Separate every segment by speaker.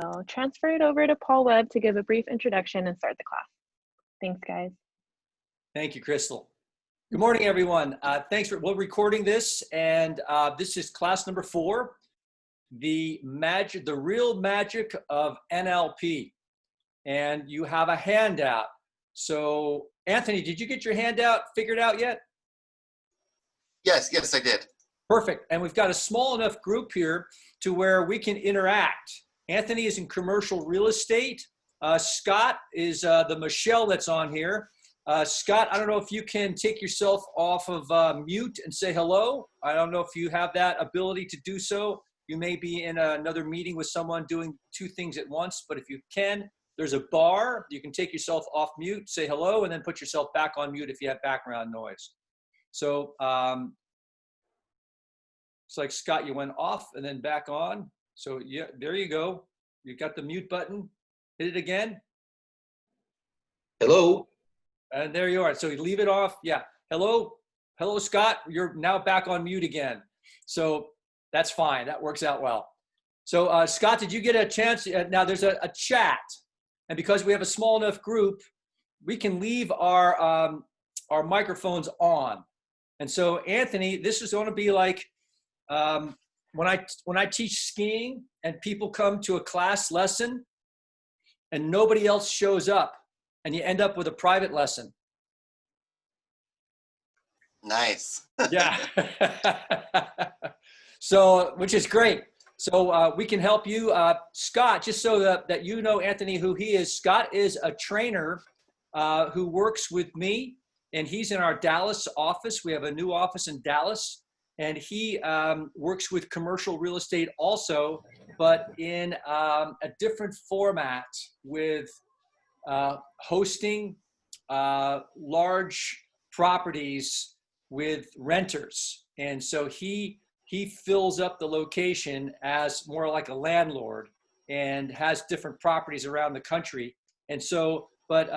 Speaker 1: I'll transfer it over to Paul Webb to give a brief introduction and start the class. Thanks, guys.
Speaker 2: Thank you, Crystal. Good morning, everyone. We're recording this, and this is class number 4, the real magic of NLP. And you have a handout. So, Anthony, did you get your handout figured out yet?
Speaker 3: Yes, I did.
Speaker 2: Perfect. And we've got a small enough group here to where we can interact. Anthony is in commercial real estate. Scott is the Michelle that's on here. Scott, I don't know if you can take yourself off of mute and say hello. I don't know if you have that ability to do so. You may be in another meeting with someone doing 2 things at once, but if you can, there's a bar. You can take yourself off mute, say hello, and then put yourself back on mute if you have background noise. So it's like, Scott, you went off and then back on. So yeah, there you go. You got the mute button. Hit it again.
Speaker 4: Hello.
Speaker 2: And there you are. So you leave it off. Yeah. Hello, Scott. You're now back on mute again. So that's fine. That works out well. So Scott, did you get a chance? Now there's a chat. And because we have a small enough group, we can leave our microphones on. And so Anthony, this is going to be like when I teach skiing and people come to a class lesson and nobody else shows up, and you end up with a private lesson.
Speaker 3: Nice.
Speaker 2: Yeah. So, which is great. So we can help you. Scott, just so that you know, Anthony, who he is, Scott is a trainer who works with me, and he's in our Dallas office. We have a new office in Dallas, and he works with commercial real estate also, but in a different format with hosting large properties with renters. And so he fills up the location as more like a landlord and has different properties around the country. And so, but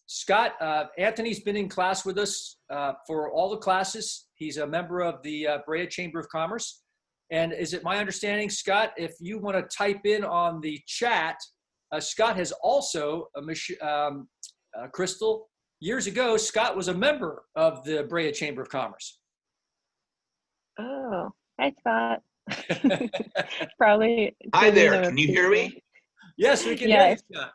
Speaker 2: Scott, Anthony's been in class with us for all the classes. He's a member of the Brea Chamber of Commerce. And is it my understanding, Scott, if you want to type in on the chat, Scott has also, Crystal, years ago, Scott was a member of the Brea Chamber of Commerce.
Speaker 1: Oh, hi, Scott. Probably.
Speaker 4: Hi there. Can you hear me?
Speaker 2: Yes, we can hear you, Scott.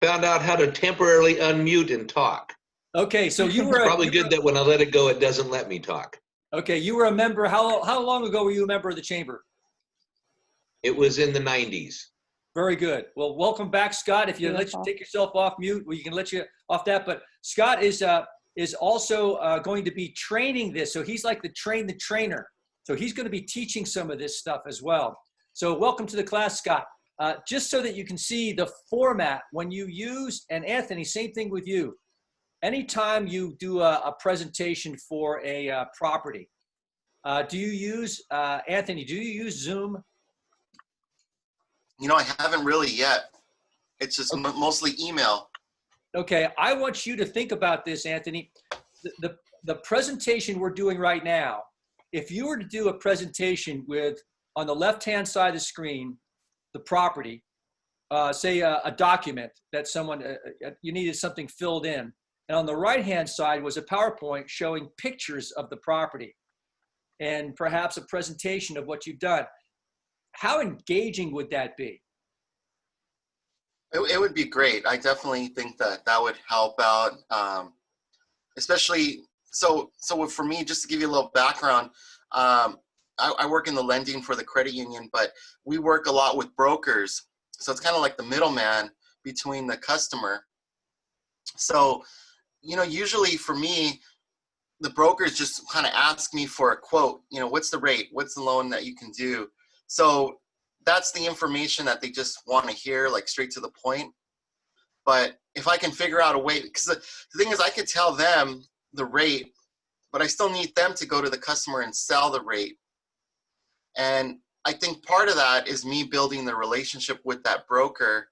Speaker 4: Found out how to temporarily unmute and talk.
Speaker 2: Okay, so you were
Speaker 4: probably good that when I let it go, it doesn't let me talk.
Speaker 2: Okay, you were a member. How long ago were you a member of the chamber?
Speaker 4: It was in the 90s.
Speaker 2: Very good. Well, welcome back, Scott. If you let you take yourself off mute, we can let you off that. But Scott is also going to be training this. So he's like the trainer. So he's going to be teaching some of this stuff as well. So welcome to the class, Scott. Just so that you can see the format when you use, and Anthony, same thing with you. Anytime you do a presentation for a property, do you use, Anthony, do you use Zoom?
Speaker 3: You know, I haven't really yet. It's just mostly email.
Speaker 2: Okay, I want you to think about this, Anthony. The presentation we're doing right now, if you were to do a presentation with, on the left-hand side of the screen, the property, say a document that someone, you needed something filled in. And on the right-hand side was a PowerPoint showing pictures of the property and perhaps a presentation of what you've done. How engaging would that be?
Speaker 3: It would be great. I definitely think that would help out, especially, so for me, just to give you a little background, I work in the lending for the credit union, but we work a lot with brokers. So it's kind of like the middleman between the customer. So, you know, usually for me, the brokers just kind of ask me for a quote, you know, what's the rate? What's the loan that you can do? So that's the information that they just want to hear, like straight to the point. But if I can figure out a way, because the thing is, I could tell them the rate, but I still need them to go to the customer and sell the rate. And I think part of that is me building the relationship with that broker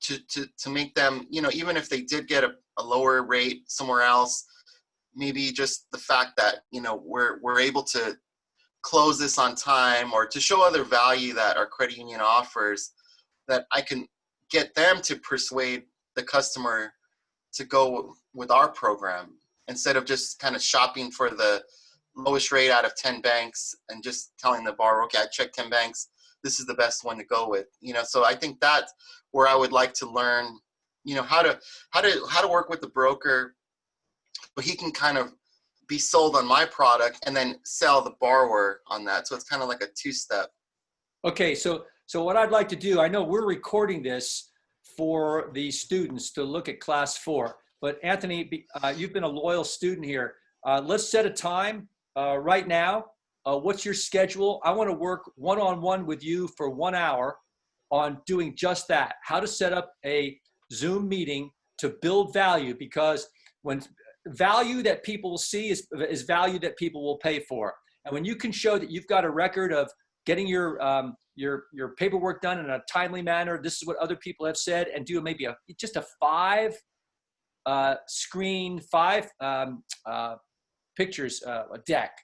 Speaker 3: to make them, you know, even if they did get a lower rate somewhere else, maybe just the fact that, you know, we're able to close this on time, or to show other value that our credit union offers, that I can get them to persuade the customer to go with our program instead of just kind of shopping for the lowest rate out of 10 banks and just telling the borrower, okay, I checked 10 banks. This is the best one to go with. So I think that's where I would like to learn, how to work with the broker, but he can kind of be sold on my product and then sell the borrower on that. So it's kind of like a two-step.
Speaker 2: Okay, so what I'd like to do, I know we're recording this for the students to look at class 4, but Anthony, you've been a loyal student here. Let's set a time right now. What's your schedule? I want to work one-on-one with you for 1 hour on doing just that, how to set up a Zoom meeting to build value, because when value that people will see is value that people will pay for. And when you can show that you've got a record of getting your paperwork done in a timely manner, this is what other people have said, and do maybe just a 5 screen, 5 pictures, a deck,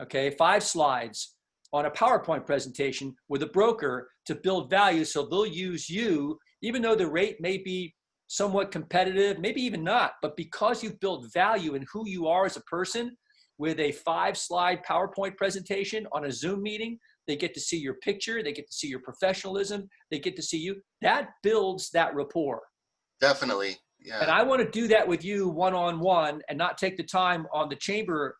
Speaker 2: okay, 5 slides on a PowerPoint presentation with a broker to build value, so they'll use you, even though the rate may be somewhat competitive, maybe even not, but because you've built value in who you are as a person with a 5-slide PowerPoint presentation on a Zoom meeting, they get to see your picture, they get to see your professionalism, they get to see you. That builds that rapport.
Speaker 3: Definitely, yeah.
Speaker 2: And I want to do that with you one-on-one and not take the time on the chamber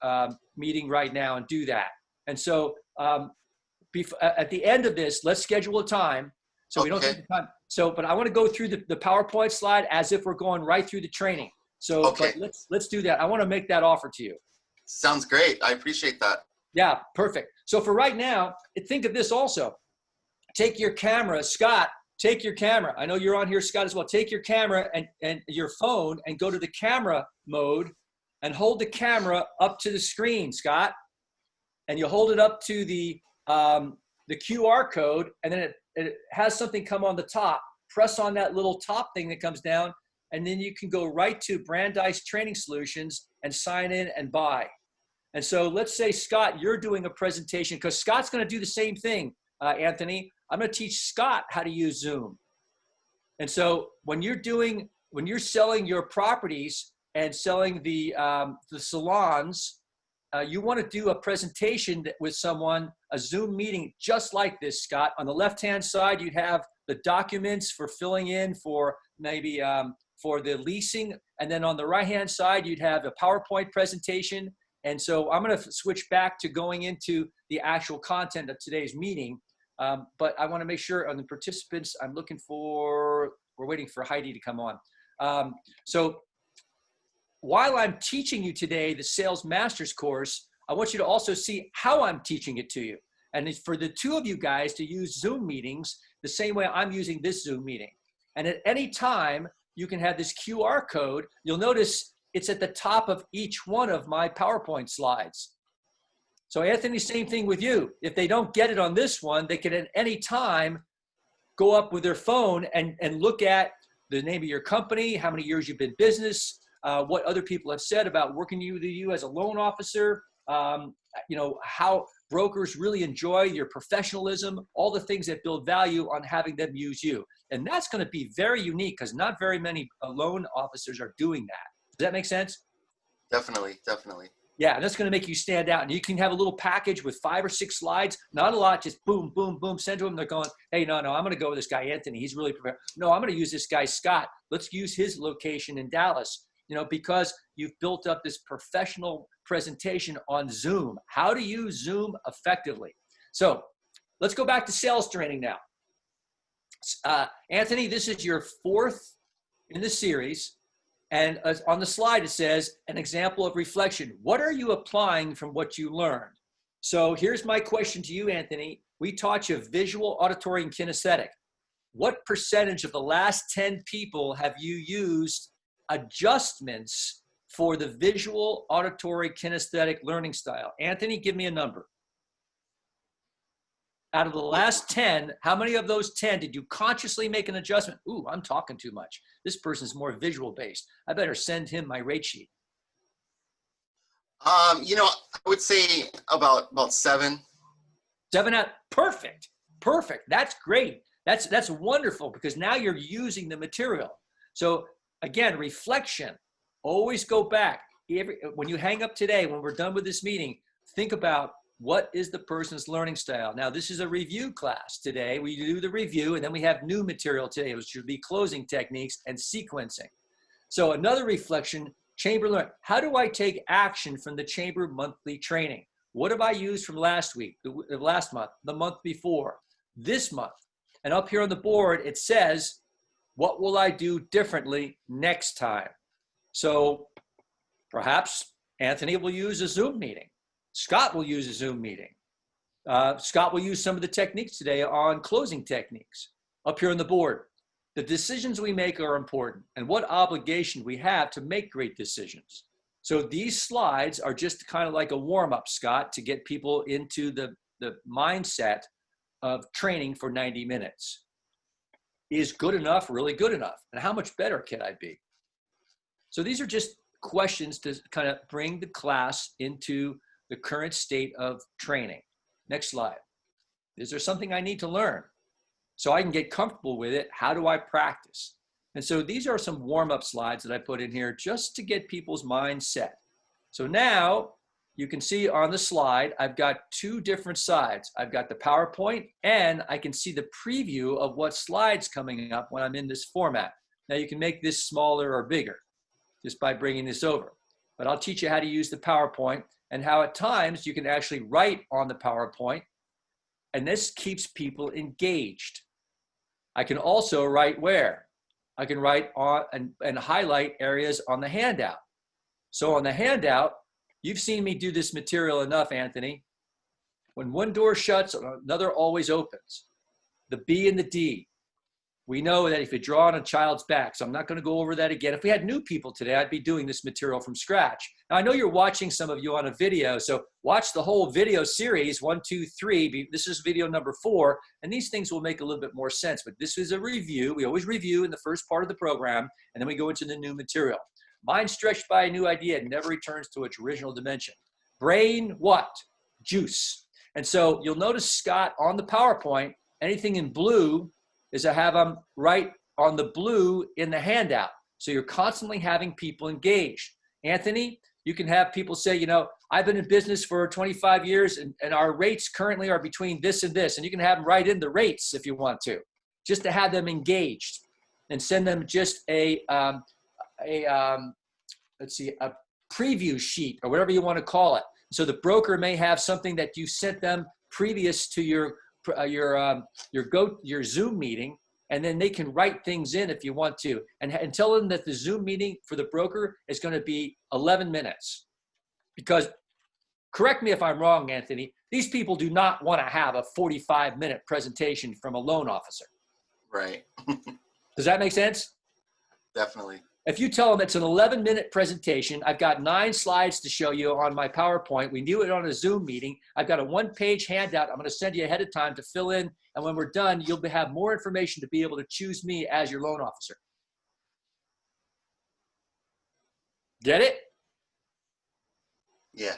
Speaker 2: meeting right now and do that. And so at the end of this, let's schedule a time so we don't take the time. So, but I want to go through the PowerPoint slide as if we're going right through the training. So but let's do that. I want to make that offer to you.
Speaker 3: Sounds great. I appreciate that.
Speaker 2: Yeah, perfect. So for right now, think of this also. Take your camera, Scott, take your camera. I know you're on here, Scott, as well. Take your camera and your phone and go to the camera mode and hold the camera up to the screen, Scott. And you hold it up to the QR code, and then it has something come on the top. Press on that little top thing that comes down, and then you can go right to Brandeis Training Solutions and sign in and buy. And so let's say, Scott, you're doing a presentation, because Scott's going to do the same thing, Anthony. I'm going to teach Scott how to use Zoom. And so when you're selling your properties and selling the salons, you want to do a presentation with someone, a Zoom meeting just like this, Scott. On the left-hand side, you'd have the documents for filling in for maybe for the leasing. And then on the right-hand side, you'd have a PowerPoint presentation. And so I'm going to switch back to going into the actual content of today's meeting. But I want to make sure on the participants, we're waiting for Heidi to come on. So while I'm teaching you today the Sales Masters course, I want you to also see how I'm teaching it to you. And it's for the two of you guys to use Zoom meetings the same way I'm using this Zoom meeting. And at any time, you can have this QR code. You'll notice it's at the top of each one of my PowerPoint slides. So Anthony, same thing with you. If they don't get it on this one, they can at any time go up with their phone and look at the name of your company, how many years you've been in business, what other people have said about working with you as a loan officer, how brokers really enjoy your professionalism, all the things that build value on having them use you. And that's going to be very unique because not very many loan officers are doing that. Does that make sense?
Speaker 3: Definitely, definitely.
Speaker 2: Yeah, and that's going to make you stand out. And you can have a little package with 5 or 6 slides, not a lot, just boom, boom, boom, send to them. They're going, hey, no, I'm going to go with this guy, Anthony. He's really prepared. No, I'm going to use this guy, Scott. Let's use his location in Dallas, because you've built up this professional presentation on Zoom. How to use Zoom effectively. So let's go back to sales training now. Anthony, this is your 4th in the series. And on the slide, it says, an example of reflection. What are you applying from what you learned? So here's my question to you, Anthony. We taught you visual, auditory, and kinesthetic. What percentage of the last 10 people have you used adjustments for the visual, auditory, kinesthetic learning style? Anthony, give me a number. Out of the last 10, how many of those 10 did you consciously make an adjustment? Ooh, I'm talking too much. This person's more visual based. I better send him my rate sheet.
Speaker 3: I would say about 7.
Speaker 2: 7 out, perfect. That's great. That's wonderful, because now you're using the material. So again, reflection, always go back. When you hang up today, when we're done with this meeting, think about what is the person's learning style. Now, this is a review class today. We do the review, and then we have new material today, which should be closing techniques and sequencing. So another reflection, chamber learn. How do I take action from the chamber monthly training? What have I used from last week, the last month, the month before, this month? And up here on the board, it says, what will I do differently next time? So perhaps Anthony will use a Zoom meeting. Scott will use a Zoom meeting. Scott will use some of the techniques today on closing techniques. Up here on the board, the decisions we make are important, and what obligation we have to make great decisions. So these slides are just kind of like a warm-up, Scott, to get people into the mindset of training for 90 minutes. Is good enough really good enough? And how much better can I be? So these are just questions to kind of bring the class into the current state of training. Next slide. Is there something I need to learn so I can get comfortable with it? How do I practice? And so these are some warm-up slides that I put in here just to get people's minds set. So now you can see on the slide, I've got two different sides. I've got the PowerPoint, and I can see the preview of what slides coming up when I'm in this format. Now you can make this smaller or bigger just by bringing this over. But I'll teach you how to use the PowerPoint and how at times you can actually write on the PowerPoint, and this keeps people engaged. I can also write where? I can write on and highlight areas on the handout. So on the handout, you've seen me do this material enough, Anthony. When one door shuts, another always opens. The B and the D. We know that if you draw on a child's back, so I'm not going to go over that again. If we had new people today, I'd be doing this material from scratch. Now, I know you're watching some of you on a video, so watch the whole video series, 1, 2, 3. This is video number 4, and these things will make a little bit more sense. But this is a review. We always review in the first part of the program, and then we go into the new material. Mind stretched by a new idea never returns to its original dimension. Brain what? Juice. And so you'll notice, Scott, on the PowerPoint, anything in blue is I have them right on the blue in the handout. So you're constantly having people engaged. Anthony, you can have people say, you know, I've been in business for 25 years and our rates currently are between this and this. And you can have them write in the rates if you want to, just to have them engaged, and send them just a preview sheet or whatever you want to call it. So the broker may have something that you sent them previous to your Zoom meeting, and then they can write things in if you want to, and tell them that the Zoom meeting for the broker is going to be 11 minutes. Because, correct me if I'm wrong, Anthony, these people do not want to have a 45-minute presentation from a loan officer.
Speaker 3: Right.
Speaker 2: Does that make sense?
Speaker 3: Definitely.
Speaker 2: If you tell them it's an 11-minute presentation, I've got 9 slides to show you on my PowerPoint. We do it on a Zoom meeting. I've got a 1-page handout I'm going to send you ahead of time to fill in. And when we're done, you'll have more information to be able to choose me as your loan officer. Get it?
Speaker 3: Yeah.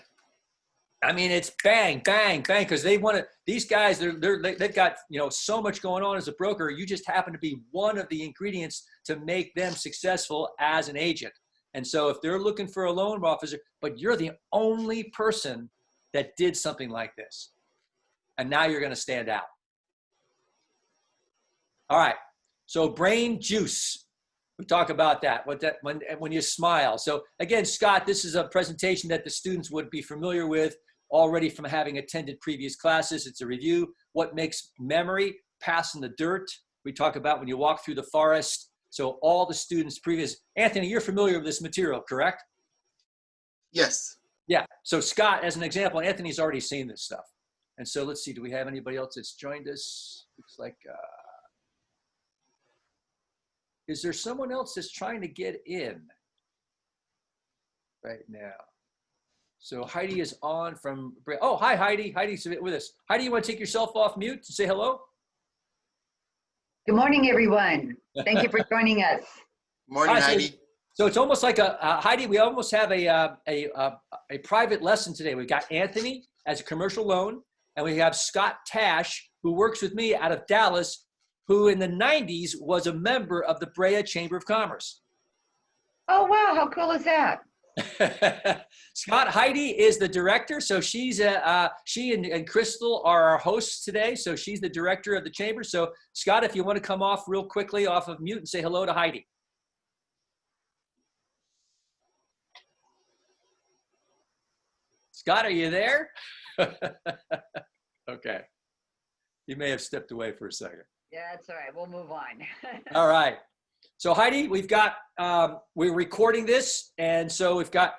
Speaker 2: I mean, it's bang, bang, bang, because they want to, these guys, they've got, you know, so much going on as a broker. You just happen to be one of the ingredients to make them successful as an agent. And so if they're looking for a loan officer, but you're the only person that did something like this, and now you're going to stand out. All right. So brain juice. We talk about that, when you smile. So again, Scott, this is a presentation that the students would be familiar with already from having attended previous classes. It's a review. What makes memory pass in the dirt? We talk about when you walk through the forest. So all the students previous, Anthony, you're familiar with this material, correct?
Speaker 3: Yes.
Speaker 2: Yeah. So Scott, as an example, Anthony's already seen this stuff. And so let's see, do we have anybody else that's joined us? Looks like, is there someone else that's trying to get in right now? So Heidi is on from, oh, hi, Heidi. Heidi's with us. Heidi, you want to take yourself off mute to say hello?
Speaker 5: Good morning, everyone. Thank you for joining us.
Speaker 3: Morning, Heidi.
Speaker 2: So it's almost like Heidi, we almost have a private lesson today. We've got Anthony as a commercial loan, and we have Scott Tash, who works with me out of Dallas, who in the 90s was a member of the Brea Chamber of Commerce.
Speaker 5: Oh, wow. How cool is that?
Speaker 2: Scott, Heidi is the director. So she and Crystal are our hosts today. So she's the director of the chamber. So Scott, if you want to come off real quickly off of mute and say hello to Heidi. Scott, are you there? Okay. You may have stepped away for a second.
Speaker 5: Yeah, that's all right. We'll move on.
Speaker 2: All right. So Heidi, we've got, we're recording this. And so we've got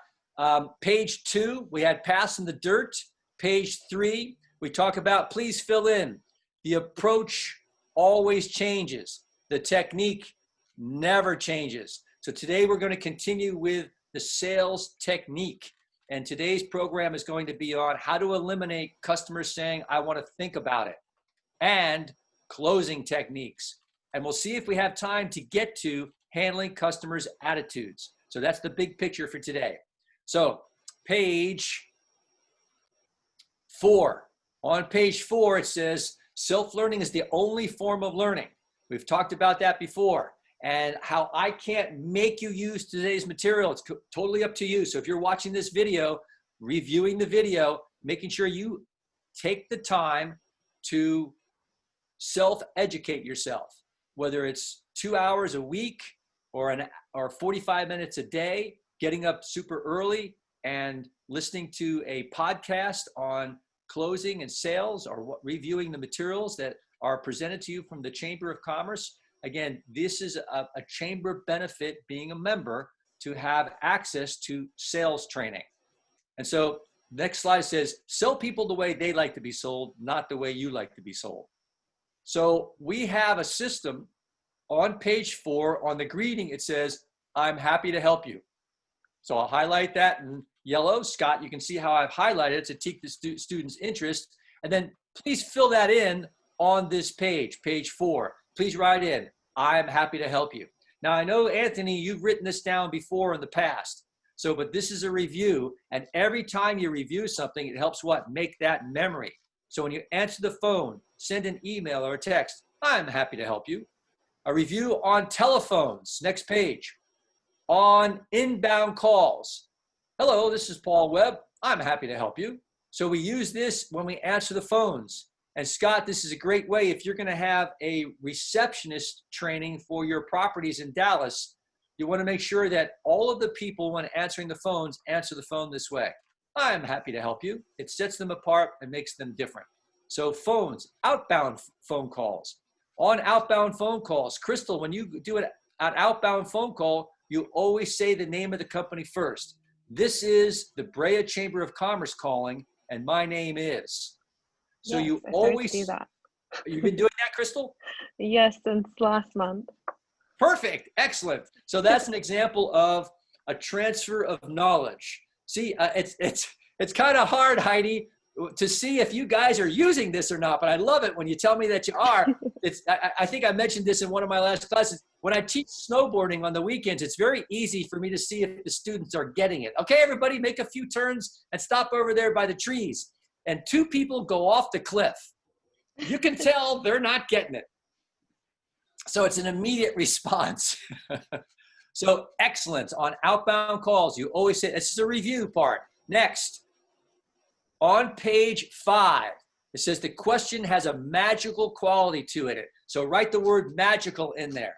Speaker 2: page 2, we had Pass in the Dirt. Page 3, we talk about please fill in. The approach always changes. The technique never changes. So today we're going to continue with the sales technique. And today's program is going to be on how to eliminate customers saying, I want to think about it, and closing techniques. And we'll see if we have time to get to handling customers' attitudes. So that's the big picture for today. So page 4. On page 4, it says, self-learning is the only form of learning. We've talked about that before, and how I can't make you use today's material. It's totally up to you. So if you're watching this video, reviewing the video, making sure you take the time to self-educate yourself, whether it's 2 hours a week or 45 minutes a day, getting up super early and listening to a podcast on closing and sales, or reviewing the materials that are presented to you from the Chamber of Commerce. Again, this is a chamber benefit, being a member, to have access to sales training. And so next slide says, sell people the way they like to be sold, not the way you like to be sold. So we have a system on page 4. On the greeting, it says, I'm happy to help you. So I'll highlight that in yellow. Scott, you can see how I've highlighted it to pique the student's interest. And then please fill that in on this page, page 4. Please write in, I'm happy to help you. Now, I know, Anthony, you've written this down before in the past. So, but this is a review. And every time you review something, it helps what? Make that memory. So when you answer the phone, send an email or a text, I'm happy to help you. A review on telephones, next page. On inbound calls. Hello, this is Paul Webb. I'm happy to help you. So we use this when we answer the phones. And Scott, this is a great way if you're going to have a receptionist training for your properties in Dallas. You want to make sure that all of the people, when answering the phones, answer the phone this way. I'm happy to help you. It sets them apart and makes them different. So phones, outbound phone calls. On outbound phone calls, Crystal, when you do an outbound phone call, you always say the name of the company first. This is the Brea Chamber of Commerce calling, and my name is. So
Speaker 1: yes,
Speaker 2: you
Speaker 1: I
Speaker 2: always
Speaker 1: do that.
Speaker 2: You've been doing that, Crystal?
Speaker 1: Yes, since last month.
Speaker 2: Perfect. Excellent. So that's an example of a transfer of knowledge. See, it's kind of hard, Heidi, to see if you guys are using this or not, but I love it when you tell me that you are. I think I mentioned this in one of my last classes. When I teach snowboarding on the weekends, it's very easy for me to see if the students are getting it. Okay, everybody, make a few turns and stop over there by the trees. And 2 people go off the cliff. You can tell they're not getting it. So it's an immediate response. So excellent. On outbound calls, you always say, this is a review part. Next, on page 5, it says the question has a magical quality to it. So write the word magical in there.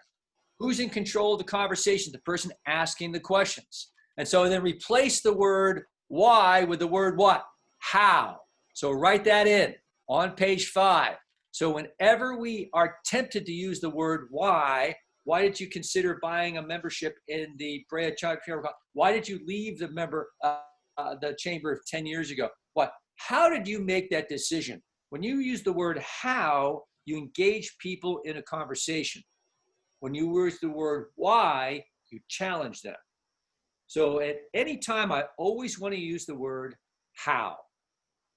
Speaker 2: Who's in control of the conversation? The person asking the questions. And so then replace the word why with the word what? How. So write that in on page 5. So whenever we are tempted to use the word why did you consider buying a membership in the Brea Chamber? Why did you leave the the chamber 10 years ago? What? How did you make that decision? When you use the word how, you engage people in a conversation. When you use the word why, you challenge them. So at any time, I always want to use the word how.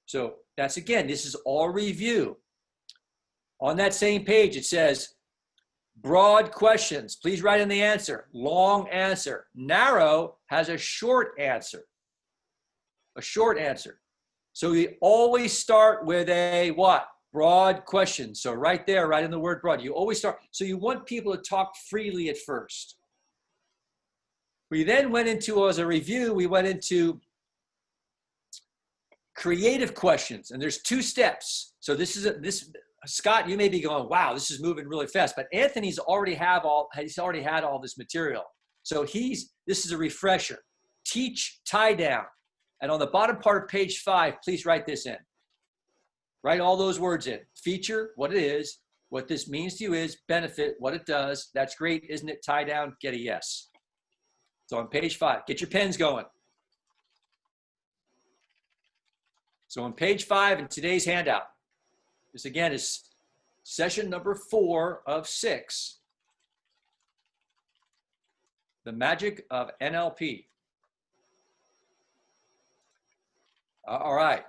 Speaker 2: So that's, again, this is all review. On that same page, it says, broad questions. Please write in the answer. Long answer. Narrow has a short answer. A short answer. So we always start with a what? broad questions. So right there, right in the word broad, you always start. So you want people to talk freely at first. We then went into, as a review, we went into creative questions, and there's 2 steps. So Scott, you may be going, wow, this is moving really fast, but Anthony's already had all this material. So this is a refresher. Teach tie down. And on the bottom part of page 5, please write this in. Write all those words in. Feature, what it is, what this means to you is, benefit, what it does. That's great, isn't it? Tie down, get a yes. So on page 5, get your pens going. So on page 5 in today's handout, this again is session number 4 of 6. The magic of NLP. All right.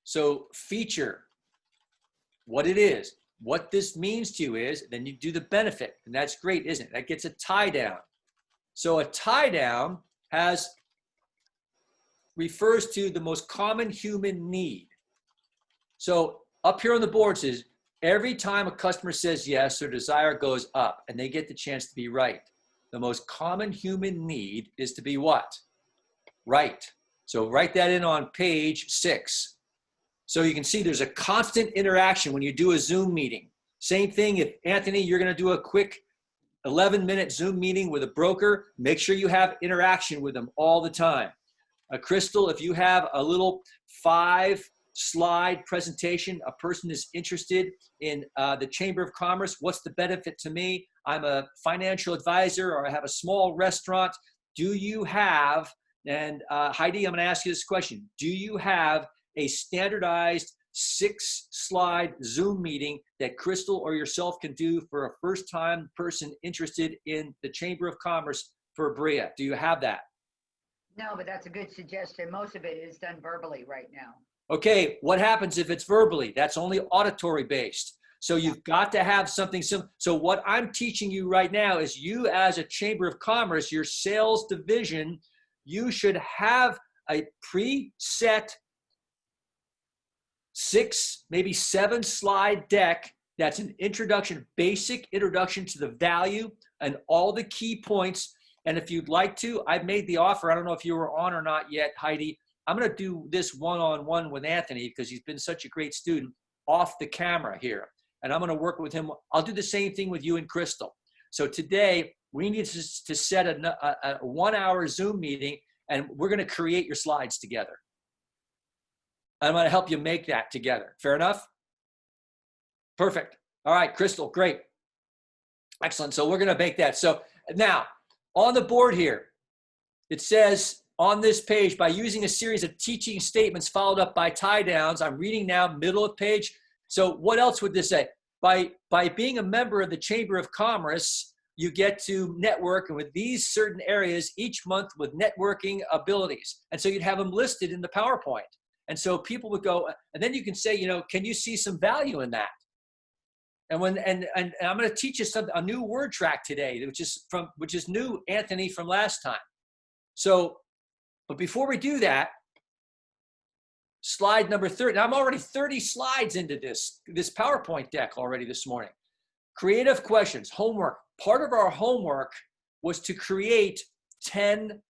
Speaker 2: So feature, what it is, what this means to you is, then you do the benefit, and that's great, isn't it? That gets a tie down. So a tie down refers to the most common human need. So up here on the board says, every time a customer says yes, their desire goes up, and they get the chance to be right. The most common human need is to be what? Right. So write that in on page 6. So you can see there's a constant interaction when you do a Zoom meeting. Same thing if, Anthony, you're going to do a quick 11-minute Zoom meeting with a broker, make sure you have interaction with them all the time. Crystal, if you have a little 5-slide presentation, a person is interested in the Chamber of Commerce, what's the benefit to me? I'm a financial advisor, or I have a small restaurant. Do you have, and Heidi, I'm going to ask you this question. Do you have a standardized 6-slide Zoom meeting that Crystal or yourself can do for a first-time person interested in the Chamber of Commerce for Bria? Do you have that?
Speaker 5: No, but that's a good suggestion. Most of it is done verbally right now.
Speaker 2: Okay, what happens if it's verbally? That's only auditory based. So you've got to have something similar. So what I'm teaching you right now is, you as a Chamber of Commerce, your sales division, you should have a preset 6, maybe 7-slide deck that's an introduction, basic introduction to the value and all the key points. And if you'd like to, I've made the offer. I don't know if you were on or not yet, Heidi. I'm going to do this one-on-one with Anthony because he's been such a great student off the camera here. And I'm going to work with him. I'll do the same thing with you and Crystal. So today we need to set a 1-hour Zoom meeting, and we're going to create your slides together. I'm going to help you make that together. Fair enough? Perfect. All right, Crystal, great. Excellent. So we're going to make that. So now on the board here, it says on this page, by using a series of teaching statements followed up by tie downs, I'm reading now, middle of page. So what else would this say? By being a member of the Chamber of Commerce, you get to network with these certain areas each month with networking abilities. And so you'd have them listed in the PowerPoint. And so people would go, and then you can say, can you see some value in that? And I'm going to teach you a new word track today, which is new, Anthony, from last time. So, but before we do that, slide number 30. Now I'm already 30 slides into this PowerPoint deck already this morning. Creative questions, homework. Part of our homework was to create 10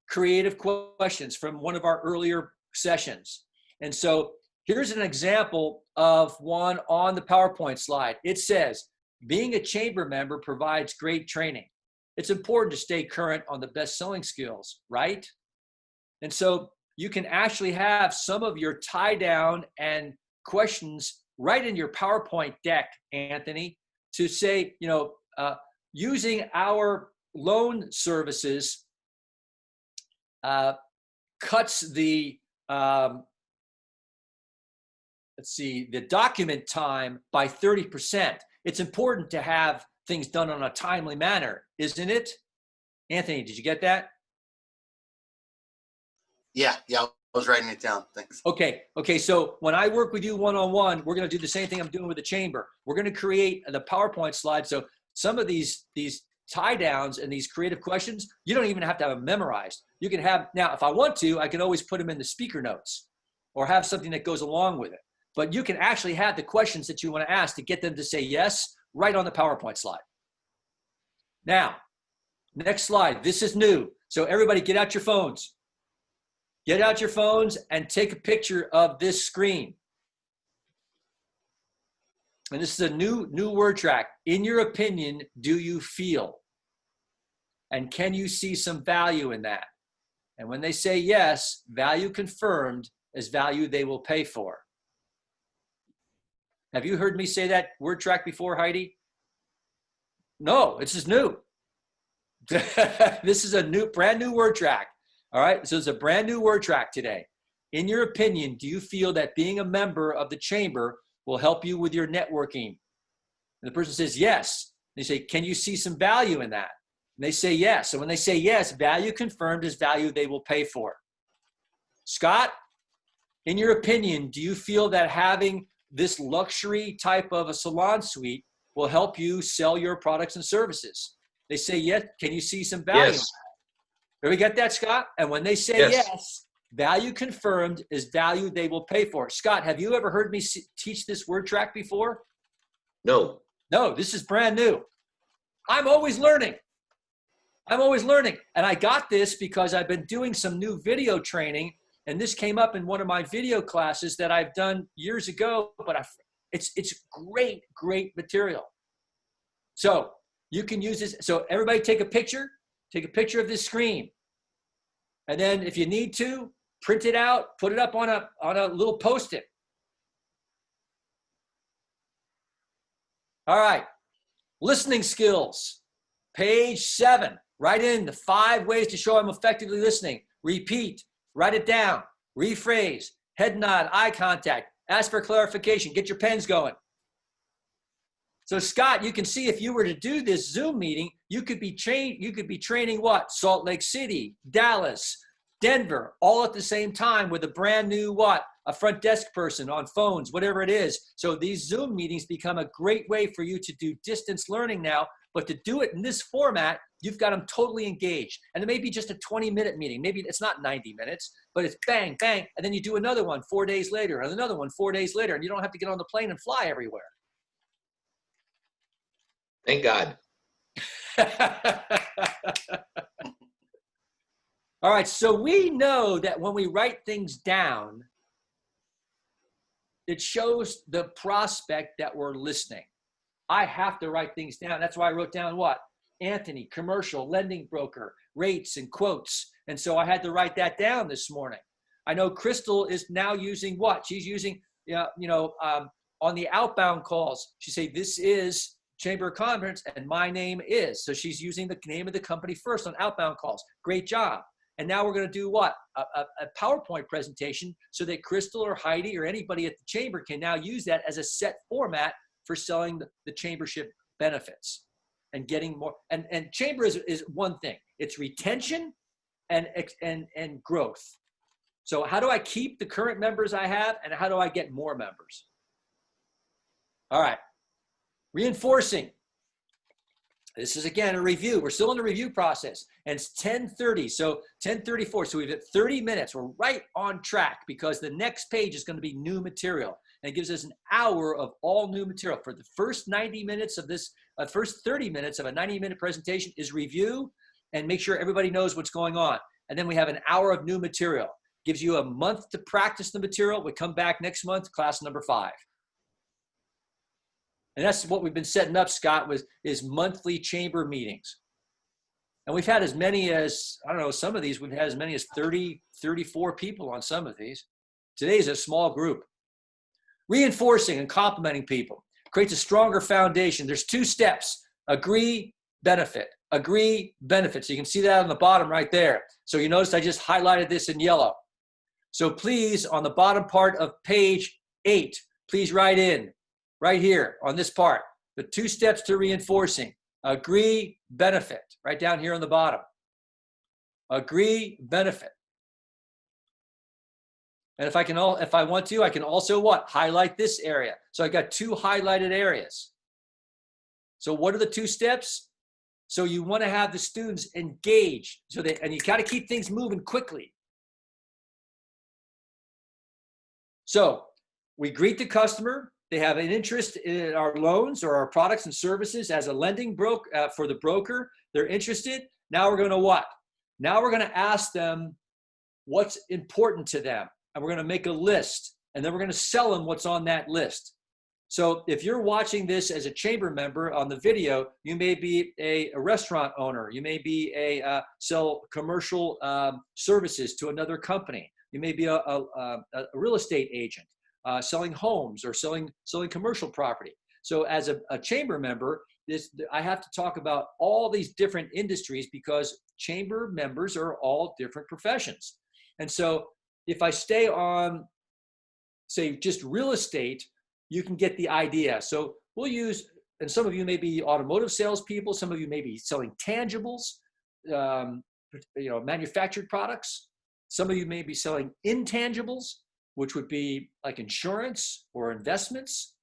Speaker 2: creative questions from one of our earlier sessions. And so here's an example of one on the PowerPoint slide. It says, being a chamber member provides great training. It's important to stay current on the best selling skills, right? And so you can actually have some of your tie down and questions right in your PowerPoint deck, Anthony, to say, using our loan services cuts the, the document time by 30%. It's important to have things done on a timely manner, isn't it? Anthony, did you get that? Yeah, I was writing it down. Thanks. Okay. So when I work with you one-on-one, we're going to do the same thing I'm doing with the chamber. We're going to create the PowerPoint slide. So some of these tie downs and these creative questions, you don't even have to have them memorized. You can have, now, if I want to, I can always put them in the speaker notes or have something that goes along with it. but you can actually have the questions that you want to ask to get them to say yes right on the PowerPoint slide. Now, next slide. This is new. So everybody get out your phones. Get out your phones and take a picture of this screen. And this is a new word track. In your opinion, do you feel? And can you see some value in that? And when they say yes, value confirmed is value they will pay for. Have you heard me say that word track before, Heidi? No, this is new. This is a brand new word track. All right, so it's a brand new word track today. In your opinion, do you feel that being a member of the chamber will help you with your networking? And the person says yes. They say, can you see some value in that? And they say yes. So when they say yes, value confirmed is value they will pay for. Scott, in your opinion, do you feel that having this luxury type of a salon suite will help you sell your products and services? They say yes. Can you see some value?
Speaker 4: Yes.
Speaker 2: Did we get that, Scott? And when they say yes, value confirmed is value they will pay for. Scott, have you ever heard me teach this word track before?
Speaker 4: No.
Speaker 2: No, this is brand new. I'm always learning. I'm always learning. And I got this because I've been doing some new video training, and this came up in one of my video classes that I've done years ago, but it's great, great material. So you can use this. So everybody take a picture. Take a picture of this screen. And then if you need to, print it out, put it up on a little Post-it. All right, listening skills. Page 7, write in the 5 ways to show I'm effectively listening. Repeat, write it down, rephrase, head nod, eye contact, ask for clarification, get your pens going. So Scott, you can see if you were to do this Zoom meeting, you could be training what? Salt Lake City, Dallas, Denver, all at the same time with a brand new what? A front desk person on phones, whatever it is. So these Zoom meetings become a great way for you to do distance learning now, but to do it in this format, you've got them totally engaged. And it may be just a 20-minute meeting. Maybe it's not 90 minutes, but it's bang, bang. And then you do another one 4 days later, and another one 4 days later, and you don't have to get on the plane and fly everywhere.
Speaker 4: Thank God.
Speaker 2: All right, so we know that when we write things down, it shows the prospect that we're listening. I have to write things down. That's why I wrote down what? Anthony, commercial, lending broker, rates and quotes. And so I had to write that down this morning. I know Crystal is now using what? She's using, on the outbound calls, she say, this is Chamber of Commerce and my name is. So she's using the name of the company first on outbound calls. Great job. And now we're going to do what? A PowerPoint presentation so that Crystal or Heidi or anybody at the chamber can now use that as a set format for selling the chambership benefits and getting more. And chamber is one thing. It's retention and growth. So how do I keep the current members I have, and how do I get more members? All right. Reinforcing. This is, again, a review. We're still in the review process, and it's 10:30, so 10:34. So we've got 30 minutes. We're right on track because the next page is going to be new material, and it gives us an hour of all new material. For the first 90 minutes of this, first 30 minutes of a 90-minute presentation is review and make sure everybody knows what's going on. And then we have an hour of new material. Gives you a month to practice the material. We come back next month, class number 5. And that's what we've been setting up, Scott, is monthly chamber meetings. And we've had as many as, I don't know, some of these, we've had as many as 30, 34 people on some of these. Today's a small group. Reinforcing and complimenting people creates a stronger foundation. There's 2 steps: agree, benefit. Agree, benefit. So you can see that on the bottom right there. So you notice I just highlighted this in yellow. So please, on the bottom part of page 8, please write in. Right here on this part, the 2 steps to reinforcing: agree, benefit, right down here on the bottom. Agree, benefit. And if I want to, I can also what? Highlight this area. So I got 2 highlighted areas. So what are the 2 steps? So you want to have the students engaged, and you got to keep things moving quickly. So we greet the customer. They have an interest in our loans or our products and services as a lending for the broker. They're interested. Now we're going to what? Now we're going to ask them what's important to them. And we're going to make a list. And then we're going to sell them what's on that list. So if you're watching this as a chamber member on the video, you may be a restaurant owner. You may be sell commercial services to another company. You may be a real estate agent selling homes or selling commercial property. So as a chamber member, I have to talk about all these different industries because chamber members are all different professions. And so if I stay on, say, just real estate, you can get the idea. So we'll use, and some of you may be automotive salespeople, some of you may be selling tangibles, manufactured products. Some of you may be selling intangibles, which would be like insurance or investments.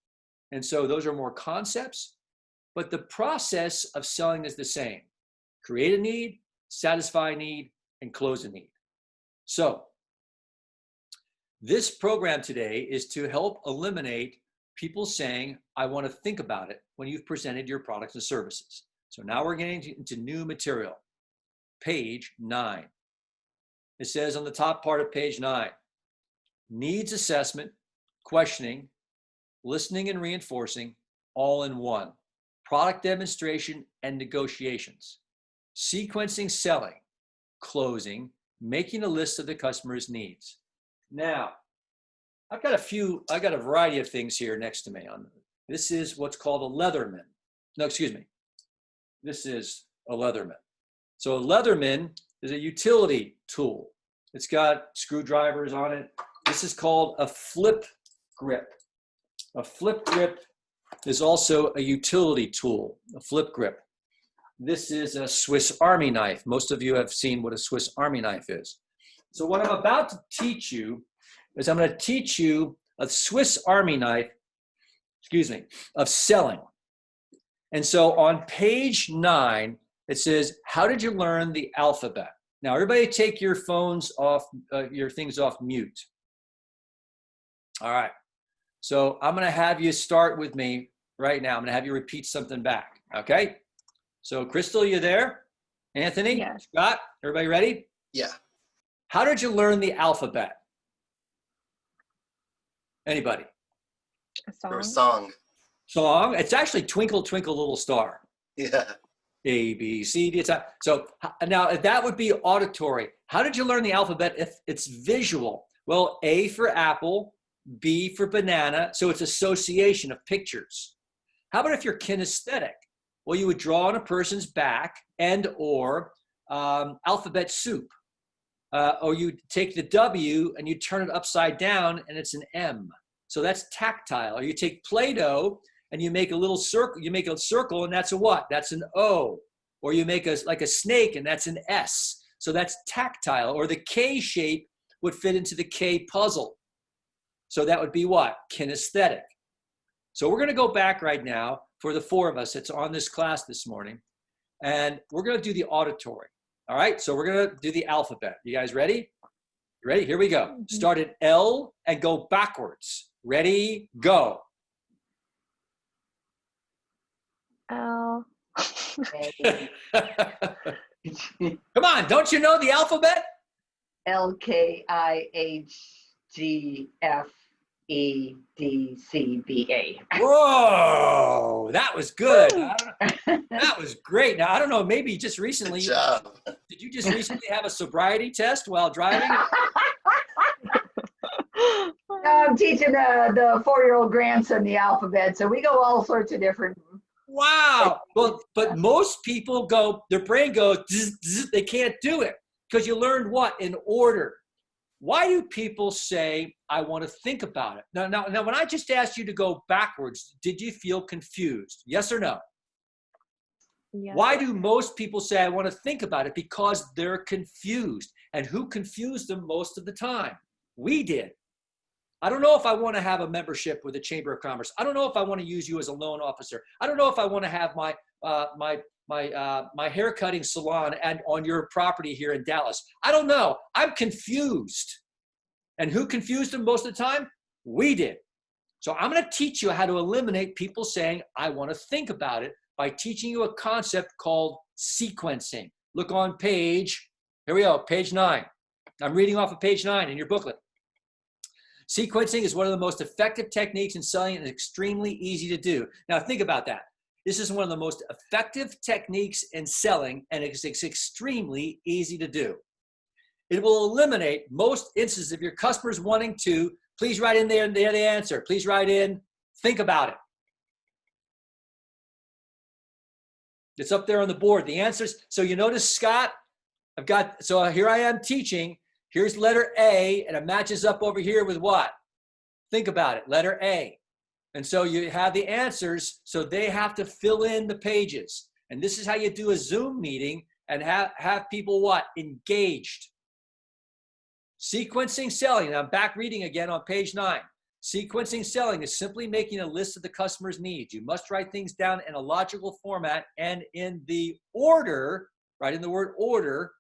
Speaker 2: And so those are more concepts, but the process of selling is the same. Create a need, satisfy a need, and close a need. So this program today is to help eliminate people saying, I want to think about it when you've presented your products and services. So now we're getting into new material. Page 9. It says on the top part of page 9, needs assessment, questioning, listening and reinforcing, all in one. Product demonstration and negotiations. Sequencing selling, closing, making a list of the customer's needs. Now, I've got a variety of things here next to me. This is what's called a Leatherman. No, excuse me. This is a Leatherman. So a Leatherman is a utility tool. It's got screwdrivers on it. This is called a flip grip. A flip grip is also a utility tool, a flip grip. This is a Swiss Army knife. Most of you have seen what a Swiss Army knife is. So what I'm about to teach you is I'm going to teach you a Swiss Army knife, of selling. And so on page 9, it says, how did you learn the alphabet? Now, everybody take your phones off, your things off mute. All right. So I'm going to have you start with me right now. I'm going to have you repeat something back. Okay. So Crystal, you there? Anthony?
Speaker 1: Yes.
Speaker 2: Scott? Everybody ready?
Speaker 3: Yeah.
Speaker 2: How did you learn the alphabet? Anybody?
Speaker 1: A song.
Speaker 3: Or a song.
Speaker 2: Song? It's actually Twinkle, Twinkle, Little Star.
Speaker 3: Yeah.
Speaker 2: A, B, C, D. So now that would be auditory. How did you learn the alphabet if it's visual? Well, A for apple, B for banana. So it's association of pictures. How about if you're kinesthetic? Well, you would draw on a person's back and or alphabet soup. Or you take the W and you turn it upside down and it's an M. So that's tactile. Or you take Play-Doh and you make a little circle, you make a circle and that's a what? That's an O. Or you make like a snake and that's an S. So that's tactile. Or the K shape would fit into the K puzzle. So that would be what? Kinesthetic. So we're going to go back right now for the 4 of us that's on this class this morning. And we're going to do the auditory. All right, so we're going to do the alphabet. You guys ready? Ready? Here we go. Start at L and go backwards. Ready? Go.
Speaker 1: L.
Speaker 2: Come on, don't you know the alphabet?
Speaker 5: LKIHGFEDCBA.
Speaker 2: Whoa, that was good. That was great. Now, I don't know, maybe just recently,
Speaker 3: Good job.
Speaker 2: did you just recently have a sobriety test while driving?
Speaker 5: I'm teaching the 4-year-old grandson the alphabet, so we go all sorts of different.
Speaker 2: Wow. Well, but most people their brain goes, zzz, zzz, they can't do it because you learned what? In order. Why do people say, I want to think about it? Now, when I just asked you to go backwards, did you feel confused? Yes or no?
Speaker 1: Yes.
Speaker 2: Why do most people say, I want to think about it? Because they're confused. And who confused them most of the time? We did. I don't know if I want to have a membership with the Chamber of Commerce. I don't know if I want to use you as a loan officer. I don't know if I want to have my haircutting salon and on your property here in Dallas. I don't know. I'm confused. And who confused them most of the time? We did. So I'm going to teach you how to eliminate people saying, I want to think about it, by teaching you a concept called sequencing. Look on page, here we go, page 9. I'm reading off of page 9 in your booklet. Sequencing is one of the most effective techniques in selling and is extremely easy to do. Now think about that. This is one of the most effective techniques in selling, and it's extremely easy to do. It will eliminate most instances of your customers wanting to, please write in there the answer. Please write in, think about it. It's up there on the board, the answers. So you notice, Scott, so here I am teaching. Here's letter A, and it matches up over here with what? Think about it, letter A. And so you have the answers, so they have to fill in the pages. And this is how you do a Zoom meeting and have people what? Engaged. Sequencing selling, and I'm back reading again on page 9. Sequencing selling is simply making a list of the customer's needs. You must write things down in a logical format and in the order, write in the word order,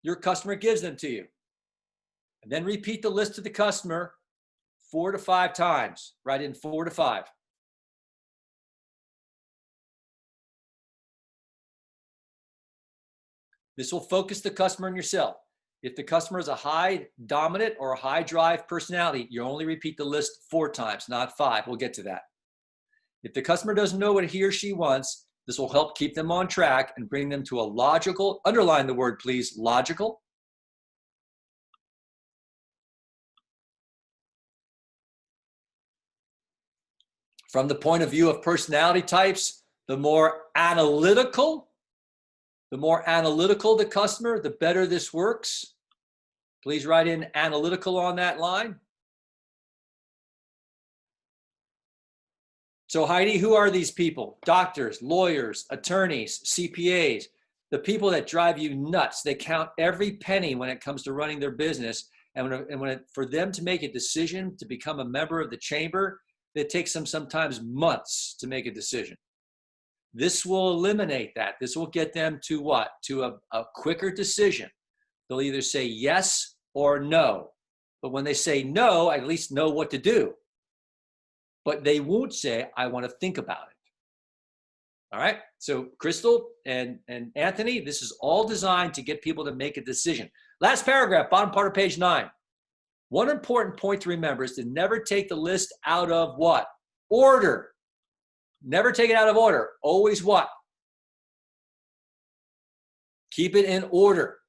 Speaker 2: your customer gives them to you. And then repeat the list to the customer 4 to 5 times. Write in 4 to 5. This will focus the customer and yourself. If the customer is a high dominant or a high drive personality, you only repeat the list 4 times, not 5. We'll get to that. If the customer doesn't know what he or she wants, this will help keep them on track and bring them to a logical, underline the word please, logical. From the point of view of personality types, the more analytical the customer, the better this works. Please write in analytical on that line. So Heidi, who are these people? Doctors, lawyers, attorneys, CPAs, the people that drive you nuts. They count every penny when it comes to running their business. And for them to make a decision to become a member of the chamber, it takes them sometimes months to make a decision. This will eliminate that. This will get them to what? To a quicker decision. They'll either say yes or no. But when they say no, I at least know what to do. But they won't say, I want to think about it. All right? So Crystal and Anthony, this is all designed to get people to make a decision. Last paragraph, bottom part of page 9. One important point to remember is to never take the list out of what? Order. Never take it out of order. Always what? Keep it in order.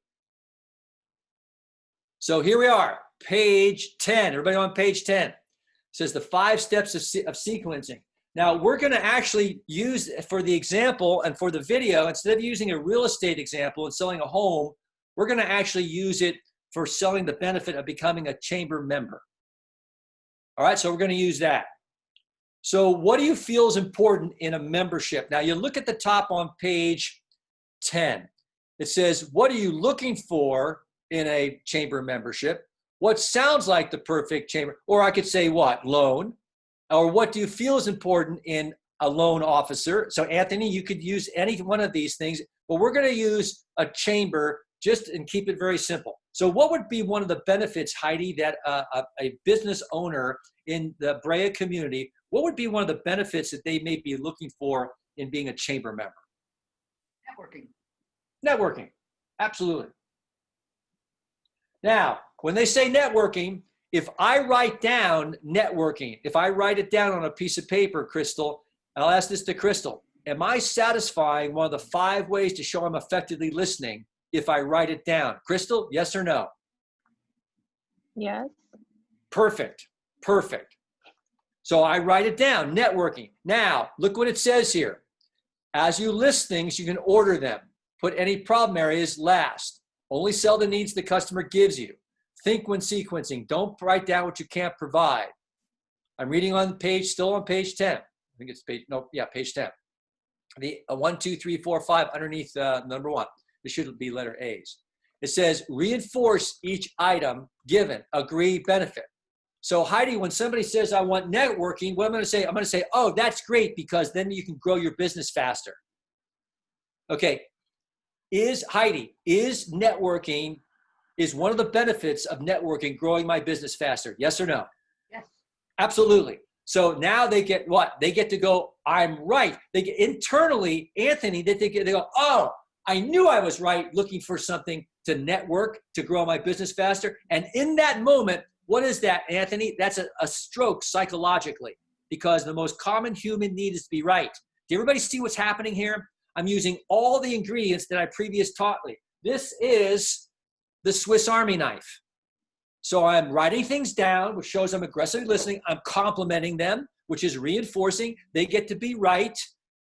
Speaker 2: So here we are, page 10. Everybody on page 10. It says the 5 steps of sequencing. Now we're going to actually use, for the example and for the video, instead of using a real estate example and selling a home, we're going to actually use it for selling the benefit of becoming a chamber member. All right, so we're going to use that. So what do you feel is important in a membership? Now you look at the top on page 10. It says, what are you looking for in a chamber membership? What sounds like the perfect chamber? Or I could say what? Loan. Or what do you feel is important in a loan officer? So Anthony, you could use any one of these things, but we're going to use a chamber just and keep it very simple. So what would be one of the benefits, Heidi, that a business owner in the Brea community, what would be one of the benefits that they may be looking for in being a chamber member? Networking, absolutely. Now, when they say networking, if I write down networking, if I write it down on a piece of paper, Crystal, and I'll ask this to Crystal, am I satisfying one of the 5 ways to show I'm effectively listening if I write it down? Crystal, yes or no?
Speaker 1: Yes.
Speaker 2: Perfect, perfect. So I write it down, networking. Now, look what it says here. As you list things, you can order them. Put any problem areas last. Only sell the needs the customer gives you. Think when sequencing. Don't write down what you can't provide. I'm reading on page, still on page 10. I think it's page, no, yeah, page 10. The 1, 2, 3, 4, 5 underneath number 1. This should be letter A's. It says reinforce each item given, agree, benefit. So Heidi, when somebody says I want networking, what I'm going to say? I'm going to say, oh, that's great because then you can grow your business faster. Okay. Heidi, is networking is one of the benefits of networking growing my business faster? Yes or no?
Speaker 5: Yes.
Speaker 2: Absolutely. So now they get what? They get to go, I'm right. They get internally, Anthony, they go, oh, I knew I was right, looking for something to network, to grow my business faster. And in that moment, what is that, Anthony? That's a stroke psychologically, because the most common human need is to be right. Do everybody see what's happening here? I'm using all the ingredients that I previously taught me. This is the Swiss Army knife. So I'm writing things down, which shows I'm aggressively listening. I'm complimenting them, which is reinforcing. They get to be right.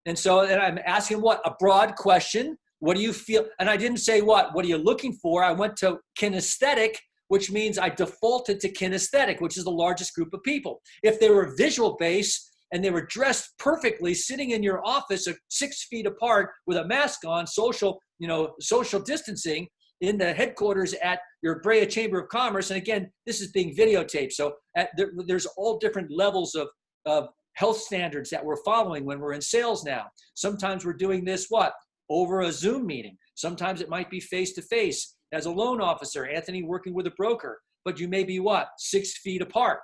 Speaker 2: And so then I'm asking what? A broad question. What do you feel? And I didn't say what are you looking for? I went to kinesthetic, which means I defaulted to kinesthetic, which is the largest group of people. If they were visual based and they were dressed perfectly, sitting in your office 6 feet apart with a mask on, social distancing in the headquarters at your Brea Chamber of Commerce. And again, this is being videotaped. So there's all different levels of health standards that we're following when we're in sales now. Sometimes we're doing this, over a Zoom meeting. Sometimes it might be face-to-face as a loan officer, Anthony working with a broker, but you may be 6 feet apart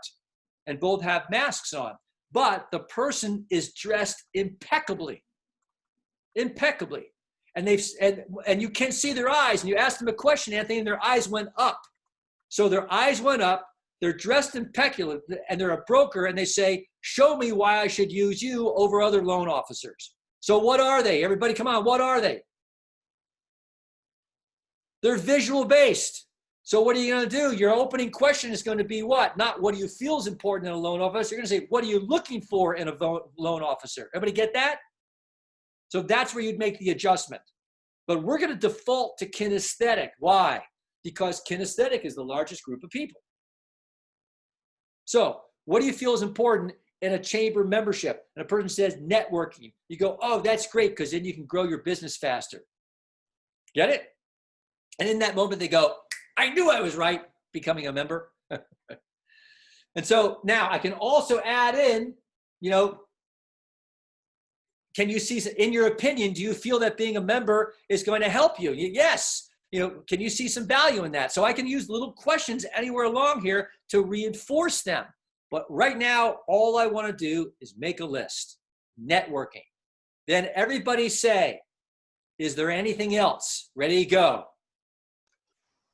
Speaker 2: and both have masks on, but the person is dressed impeccably. And and you can see their eyes, and you ask them a question, Anthony, and their eyes went up. So their eyes went up, they're dressed impeccably, and they're a broker, and they say, show me why I should use you over other loan officers. So what are they? Everybody come on, what are they? They're visual based. So what are you going to do? Your opening question is going to be what? Not what do you feel is important in a loan officer. You're going to say, what are you looking for in a loan officer? Everybody get that? So that's where you'd make the adjustment. But we're going to default to kinesthetic. Why? Because kinesthetic is the largest group of people. So what do you feel is important in a chamber membership? And a person says networking. You go, oh, that's great, because then you can grow your business faster. Get it? And in that moment, they go, I knew I was right, becoming a member. And so now I can also add in, can you see, in your opinion, do you feel that being a member is going to help you? Yes. Can you see some value in that? So I can use little questions anywhere along here to reinforce them. But right now, all I want to do is make a list, networking. Then everybody say, is there anything else? Ready, go.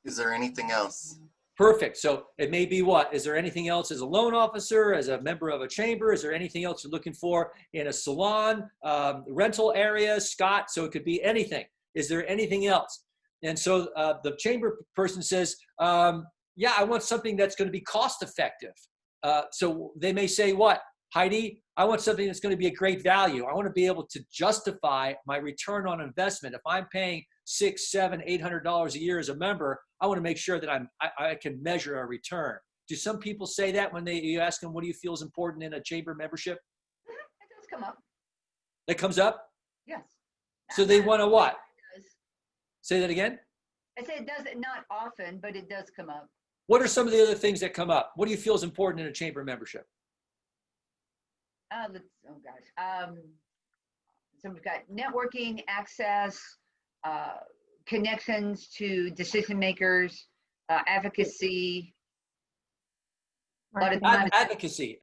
Speaker 3: Is there anything else?
Speaker 2: Perfect. So it may be what? Is there anything else as a loan officer, as a member of a chamber? Is there anything else you're looking for in a salon, rental area, Scott? So it could be anything. Is there anything else? And so the chamber person says, yeah, I want something that's going to be cost effective. So they may say what? Heidi, I want something that's going to be a great value. I want to be able to justify my return on investment. If I'm paying $600, $700, $800 a year as a member, I want to make sure that I can measure a return. Do some people say that when you ask them, what do you feel is important in a chamber membership?
Speaker 5: It does come up.
Speaker 2: That comes up?
Speaker 5: Yes.
Speaker 2: So they want to what? Say that again?
Speaker 5: I say it does, not often, but it does come up.
Speaker 2: What are some of the other things that come up? What do you feel is important in a chamber membership?
Speaker 5: So we've got networking, access, connections to decision makers, advocacy.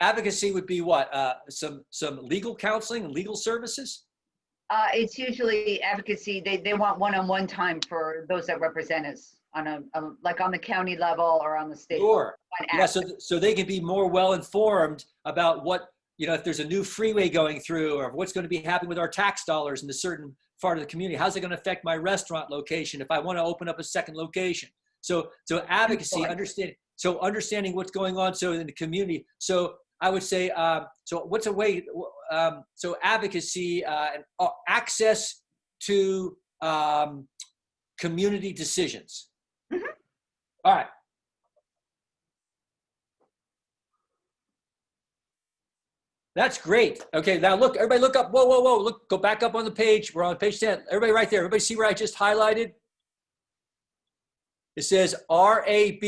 Speaker 2: Advocacy would be what? Some legal counseling and legal services?
Speaker 5: It's usually advocacy. They want one-on-one time for those that represent us on like on the county level or on the state.
Speaker 2: Sure. Yeah, so they can be more well-informed about what, if there's a new freeway going through, or what's going to be happening with our tax dollars in a certain part of the community. How's it going to affect my restaurant location if I want to open up a second location? So advocacy, understanding what's going on in the community. So I would say, so what's a way, so advocacy and access to community decisions. Mm-hmm. All right. That's great. Okay, now look, everybody look up. Whoa. Look, go back up on the page. We're on page 10. Everybody right there. Everybody see where I just highlighted? It says RAB,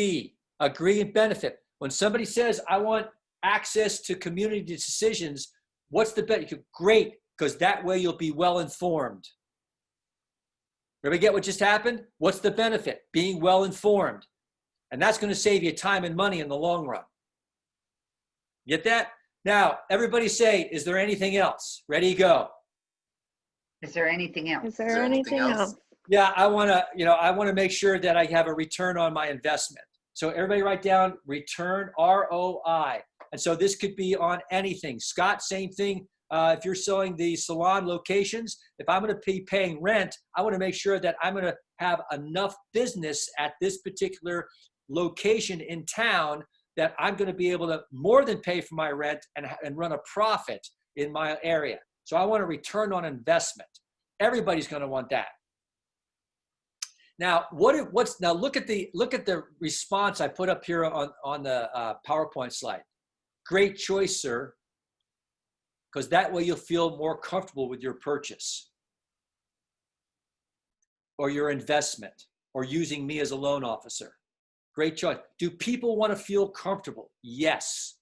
Speaker 2: agree and benefit. When somebody says, I want access to community decisions, what's the benefit? Great, because that way you'll be well informed. Everybody get what just happened? What's the benefit? Being well informed. And that's going to save you time and money in the long run. Get that? Now, everybody say, is there anything else? Ready, go.
Speaker 5: Is there anything else?
Speaker 1: Is there anything else?
Speaker 2: Yeah, I want to make sure that I have a return on my investment. So everybody write down return, ROI. And so this could be on anything. Scott, same thing. If you're selling the salon locations, if I'm going to be paying rent, I want to make sure that I'm going to have enough business at this particular location in town that I'm going to be able to more than pay for my rent and run a profit in my area. So I want a return on investment. Everybody's going to want that. Now, now look at the response I put up here on the PowerPoint slide. Great choice, sir, because that way you'll feel more comfortable with your purchase or your investment or using me as a loan officer. Great choice. Do people want to feel comfortable? Yes.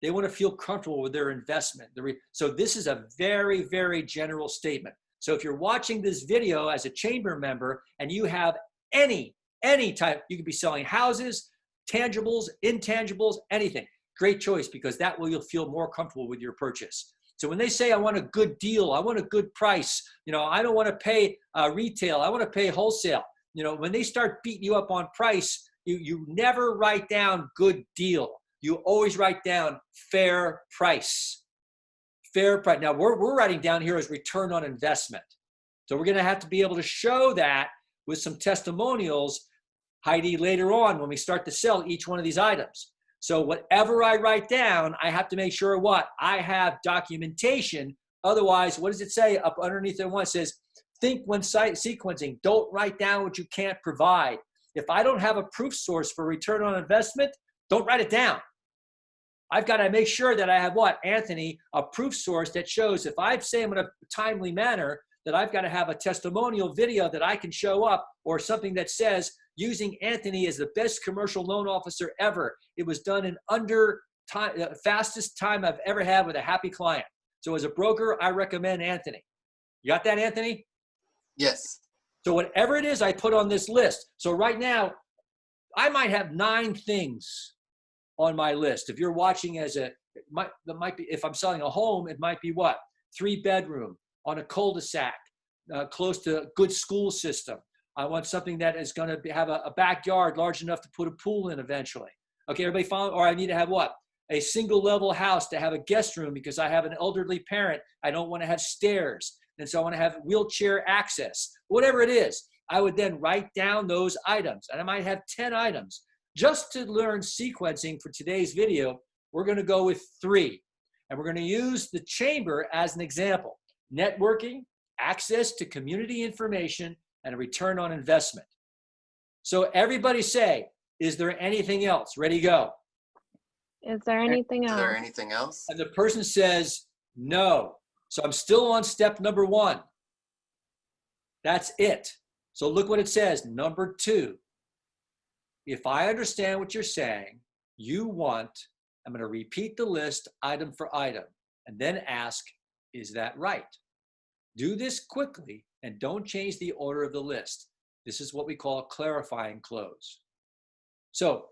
Speaker 2: They want to feel comfortable with their investment. So this is a very, very general statement. So if you're watching this video as a chamber member and you have any type, you could be selling houses, tangibles, intangibles, anything. Great choice, because that way you'll feel more comfortable with your purchase. So when they say, I want a good deal, I want a good price, I don't want to pay retail, I want to pay wholesale. When they start beating you up on price, you never write down good deal. You always write down fair price. Fair price. Now we're writing down here as return on investment. So we're going to have to be able to show that with some testimonials, Heidi, later on when we start to sell each one of these items. So whatever I write down, I have to make sure I have documentation. Otherwise, what does it say up underneath the one? It says, think when sequencing, don't write down what you can't provide. If I don't have a proof source for return on investment, don't write it down. I've got to make sure that I have Anthony, a proof source that shows if I say I'm in a timely manner, that I've got to have a testimonial video that I can show up, or something that says using Anthony as the best commercial loan officer ever. It was done in under time, the fastest time I've ever had with a happy client. So as a broker, I recommend Anthony. You got that, Anthony?
Speaker 3: Yes.
Speaker 2: So whatever it is I put on this list. So right now, I might have 9 things on my list. If you're watching that might be, if I'm selling a home, it might be 3-bedroom on a cul-de-sac, close to a good school system. I want something that is going to have a backyard large enough to put a pool in eventually. Okay, everybody follow? Or I need to have a single level house to have a guest room because I have an elderly parent. I don't want to have stairs. And so I want to have wheelchair access. Whatever it is, I would then write down those items. And I might have 10 items. Just to learn sequencing for today's video, we're going to go with 3. And we're going to use the chamber as an example. Networking, access to community information, and a return on investment. So everybody say, is there anything else? Ready, go.
Speaker 1: Is there anything else?
Speaker 3: Is there anything else?
Speaker 2: And the person says, no. So I'm still on step number 1. That's it. So look what it says, number 2. If I understand what you're saying, I'm going to repeat the list item for item and then ask, is that right? Do this quickly and don't change the order of the list. This is what we call a clarifying close. So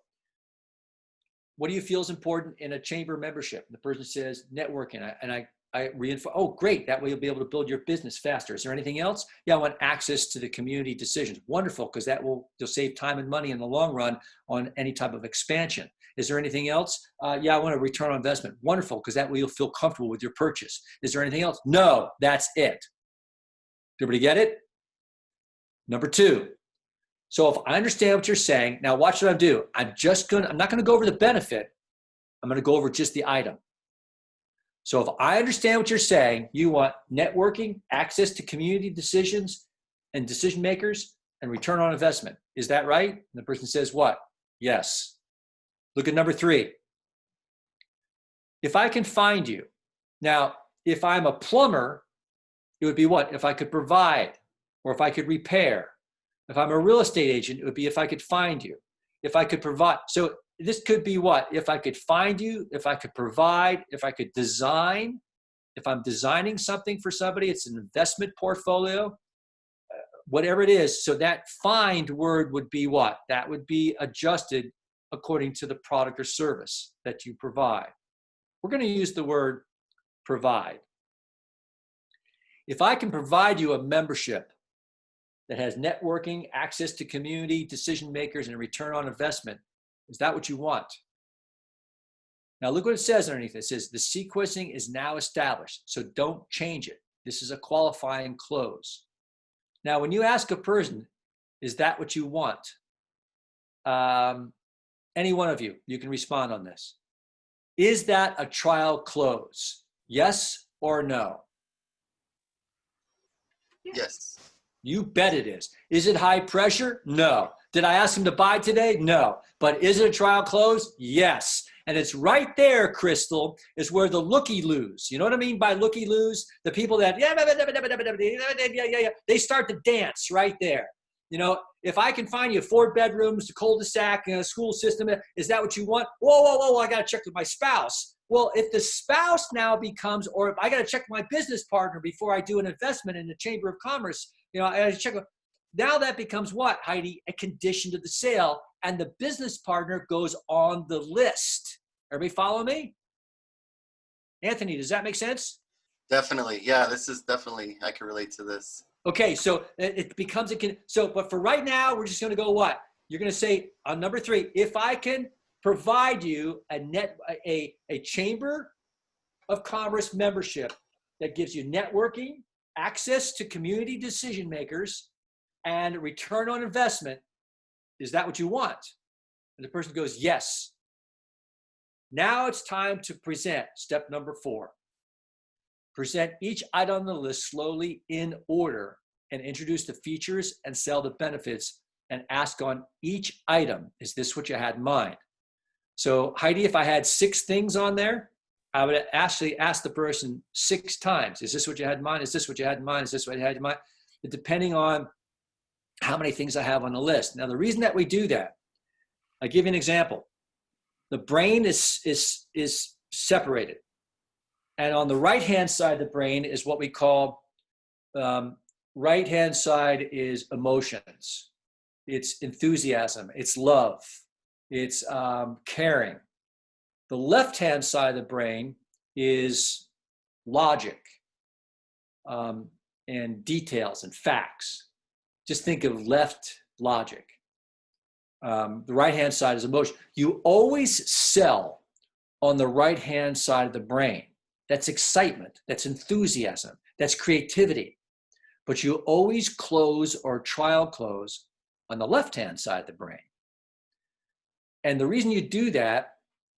Speaker 2: what do you feel is important in a chamber membership? The person says networking, and I reinforce, oh, great, that way you'll be able to build your business faster. Is there anything else? Yeah, I want access to the community decisions. Wonderful, because you'll save time and money in the long run on any type of expansion. Is there anything else? Yeah, I want a return on investment. Wonderful, because that way you'll feel comfortable with your purchase. Is there anything else? No, that's it. Everybody get it? Number 2. So if I understand what you're saying, now watch what I do. I'm not going to go over the benefit. I'm going to go over just the item. So if I understand what you're saying, you want networking, access to community decisions and decision makers, and return on investment. Is that right? And the person says what? Yes. Look at number 3. If I can find you. Now, if I'm a plumber, it would be what? If I could provide, or if I could repair. If I'm a real estate agent, it would be if I could find you. If I could provide. So this could be what? If I could find you, if I could provide, if I could design. If I'm designing something for somebody, it's an investment portfolio. whatever it is. So that find word would be what? That would be adjusted according to the product or service that you provide. We're going to use the word provide. If I can provide you a membership that has networking, access to community, decision makers, and return on investment, is that what you want? Now look what it says underneath. It says the sequencing is now established, so don't change it. This is a qualifying close. Now, when you ask a person, is that what you want? Any one of you can respond on this. Is that a trial close? Yes or no?
Speaker 3: Yes.
Speaker 2: You bet it is. Is it high pressure? No. Did I ask him to buy today? No. But is it a trial close? Yes. And it's right there, Crystal, is where the looky-loos, you know what I mean by looky-loos? The people that, they start to dance right there. You know, if I can find you 4 bedrooms, a cul-de-sac, and a school system, is that what you want? Whoa, I got to check with my spouse. Well, if the spouse now becomes, or if I got to check my business partner before I do an investment in the Chamber of Commerce, you know, I got to check. Now that becomes what, Heidi? A condition to the sale, and the business partner goes on the list. Everybody follow me? Anthony, does that make sense?
Speaker 3: Definitely. Yeah, this is definitely, I can relate to this.
Speaker 2: Okay, so it becomes but for right now, we're just going to go what? You're going to say on number 3, if I can provide you a Chamber of Commerce membership that gives you networking, access to community decision makers, and return on investment, is that what you want? And the person goes, yes. Now it's time to present step number 4. Present each item on the list slowly in order and introduce the features and sell the benefits and ask on each item, is this what you had in mind? So Heidi, if I had 6 things on there, I would actually ask the person 6 times, is this what you had in mind? Is this what you had in mind? Is this what you had in mind? Depending on how many things I have on the list. Now, the reason that we do that, I'll give you an example. The brain is separated. And on the right-hand side of the brain is what we call, right-hand side is emotions. It's enthusiasm. It's love. It's caring. The left-hand side of the brain is logic and details and facts. Just think of left logic. The right-hand side is emotion. You always sell on the right-hand side of the brain. That's excitement. That's enthusiasm. That's creativity. But you always close or trial close on the left-hand side of the brain. And the reason you do that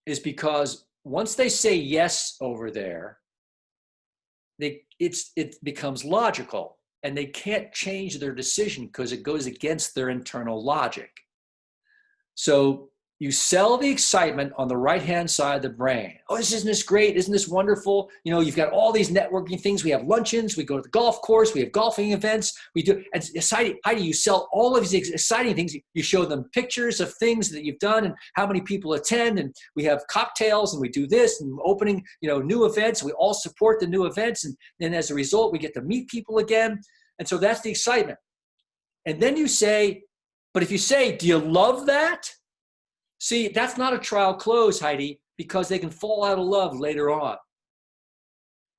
Speaker 2: is because once they say yes over there, it becomes logical, and they can't change their decision because it goes against their internal logic. So you sell the excitement on the right-hand side of the brain. Oh, isn't this great? Isn't this wonderful? You know, you've got all these networking things. We have luncheons. We go to the golf course. We have golfing events. We do. And Heidi, you sell all of these exciting things. You show them pictures of things that you've done and how many people attend. And we have cocktails and we do this and opening, new events. We all support the new events. And then as a result, we get to meet people again. And so that's the excitement. And then you say, but if you say, do you love that? See, that's not a trial close, Heidi, because they can fall out of love later on.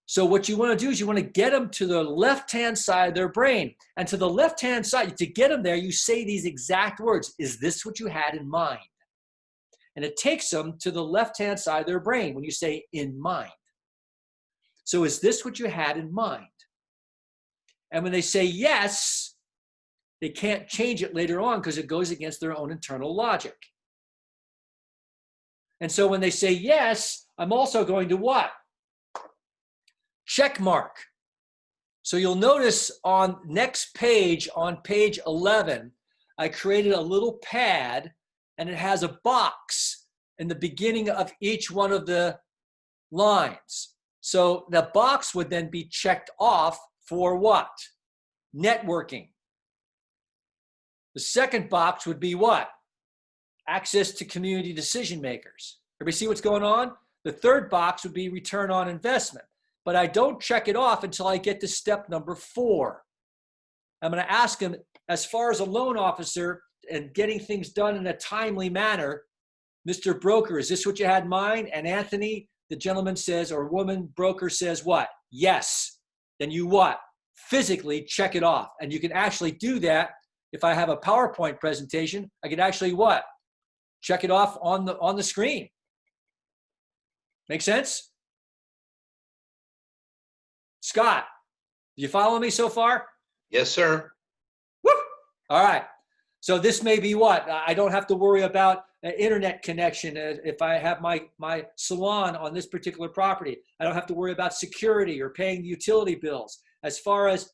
Speaker 2: So what you want to do is you want to get them to the left-hand side of their brain. And to the left-hand side, to get them there, you say these exact words. Is this what you had in mind? And it takes them to the left-hand side of their brain when you say in mind. So is this what you had in mind? And when they say yes, they can't change it later on because it goes against their own internal logic. And so when they say yes, I'm also going to what? Check mark. So you'll notice on next page, on page 11, I created a little pad and it has a box in the beginning of each one of the lines. So the box would then be checked off for what? Networking. The second box would be what? Access to community decision makers. Everybody see what's going on? The third box would be return on investment. But I don't check it off until I get to step number 4. I'm going to ask him, as far as a loan officer and getting things done in a timely manner, Mr. Broker, is this what you had in mind? And Anthony, the gentleman says, or woman broker says what? Yes. Then you what? Physically check it off. And you can actually do that. If I have a PowerPoint presentation, I could actually what? Check it off on the screen. Make sense? Scott, do you follow me so far?
Speaker 4: Yes, sir.
Speaker 2: Woo! All right. So this may be what? I don't have to worry about internet connection if I have my salon on this particular property. I don't have to worry about security or paying the utility bills. As far as,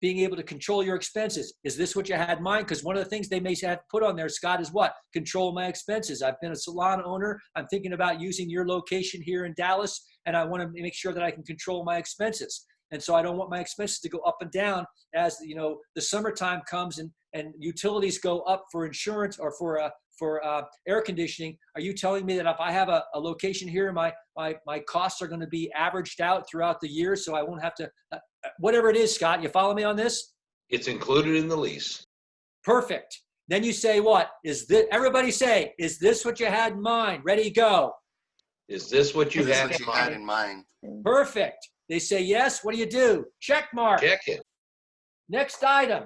Speaker 2: being able to control your expenses. Is this what you had in mind? Because one of the things they may have put on there, Scott, is what? Control my expenses. I've been a salon owner. I'm thinking about using your location here in Dallas, and I want to make sure that I can control my expenses. And so I don't want my expenses to go up and down as, the summertime comes and utilities go up for insurance or for air conditioning. Are you telling me that if I have a location here, my costs are going to be averaged out throughout the year, so I won't have to, whatever it is, Scott, you follow me on this?
Speaker 4: It's included in the lease.
Speaker 2: Perfect. Then you say what? Everybody say, is this what you had in mind? Ready, go.
Speaker 4: Is this what you
Speaker 3: This is
Speaker 4: had
Speaker 3: what
Speaker 4: in
Speaker 3: you had
Speaker 4: mind?
Speaker 3: in mind.
Speaker 2: Perfect. They say yes. What do? Check mark.
Speaker 4: Check it.
Speaker 2: Next item.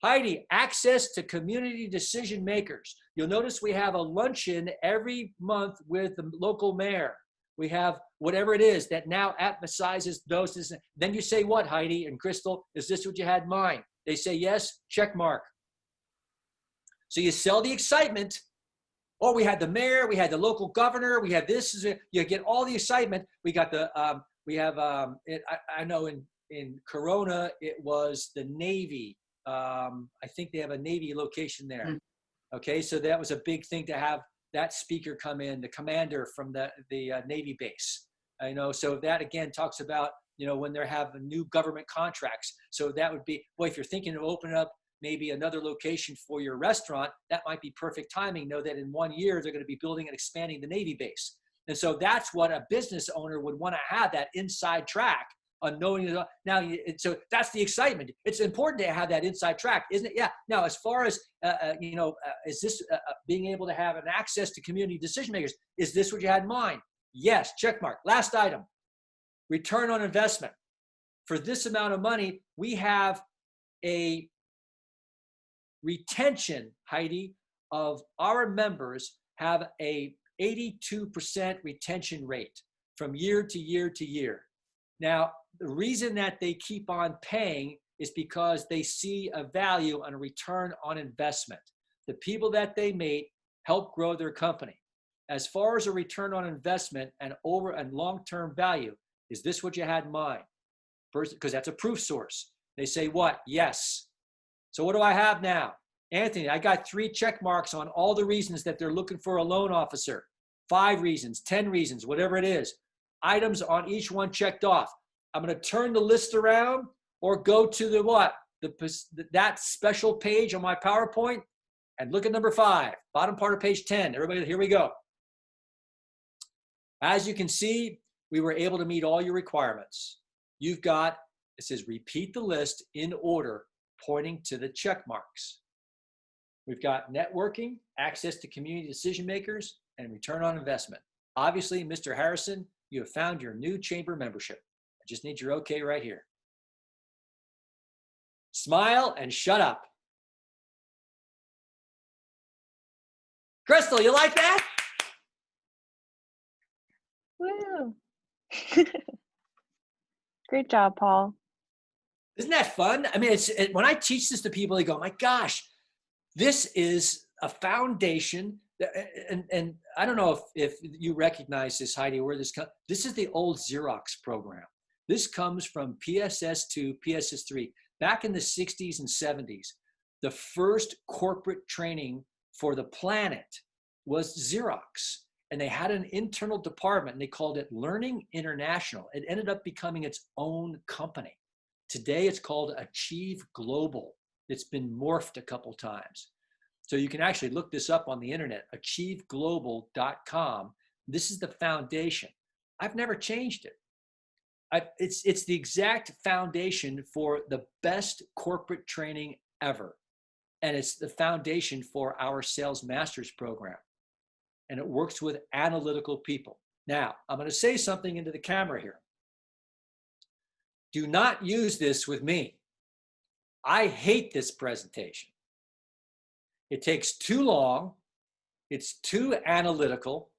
Speaker 2: Heidi, access to community decision makers. You'll notice we have a luncheon every month with the local mayor. We have whatever it is that now emphasizes those. Then you say what, Heidi and Crystal? Is this what you had in mind? They say yes, check mark. So you sell the excitement. Oh, we had the mayor, we had the local governor, we had this. You get all the excitement. We got the, I know in Corona, it was the Navy. I think they have a Navy location there. Okay, so that was a big thing to have that speaker come in, the commander from the Navy base. So that again talks about, when they're having new government contracts. So that would be, boy, if you're thinking of opening up maybe another location for your restaurant, that might be perfect timing. Know that in 1 year, they're going to be building and expanding the Navy base. And so that's what a business owner would want to have, that inside track on knowing. Now, so that's the excitement. It's important to have that inside track, isn't it? Yeah. Now, as far as, is this being able to have an access to community decision makers, is this what you had in mind? Yes, check mark. Last item, return on investment. For this amount of money, we have a retention, Heidi, of our members have a 82% retention rate from year to year to year. Now, the reason that they keep on paying is because they see a value on a return on investment. The people that they meet help grow their company. As far as a return on investment and long-term value, is this what you had in mind? Because that's a proof source. They say what? Yes. So what do I have now? Anthony, I got 3 check marks on all the reasons that they're looking for a loan officer. 5 reasons, 10 reasons, whatever it is. Items on each one checked off. I'm going to turn the list around or go to the what? That special page on my PowerPoint and look at number 5, bottom part of page 10. Everybody, here we go. As you can see, we were able to meet all your requirements. You've got, it says repeat the list in order, pointing to the check marks. We've got networking, access to community decision makers, and return on investment. Obviously, Mr. Harrison, you have found your new chamber membership. I just need your okay right here. Smile and shut up. Crystal, you like that?
Speaker 1: Woo. Great job, Paul.
Speaker 2: Isn't that fun? I mean, when I teach this to people, they go, my gosh, this is a foundation. And I don't know if you recognize this, Heidi, where this comes. This is the old Xerox program. This comes from PSS2, PSS3. Back in the 60s and 70s, the first corporate training for the planet was Xerox. And they had an internal department, and they called it Learning International. It ended up becoming its own company. Today, it's called Achieve Global. It's been morphed a couple times. So you can actually look this up on the internet, achieveglobal.com. This is the foundation. I've never changed it. It's the exact foundation for the best corporate training ever. And it's the foundation for our Sales Masters program. And it works with analytical people. Now, I'm going to say something into the camera here. Do not use this with me. I hate this presentation. It takes too long. It's too analytical.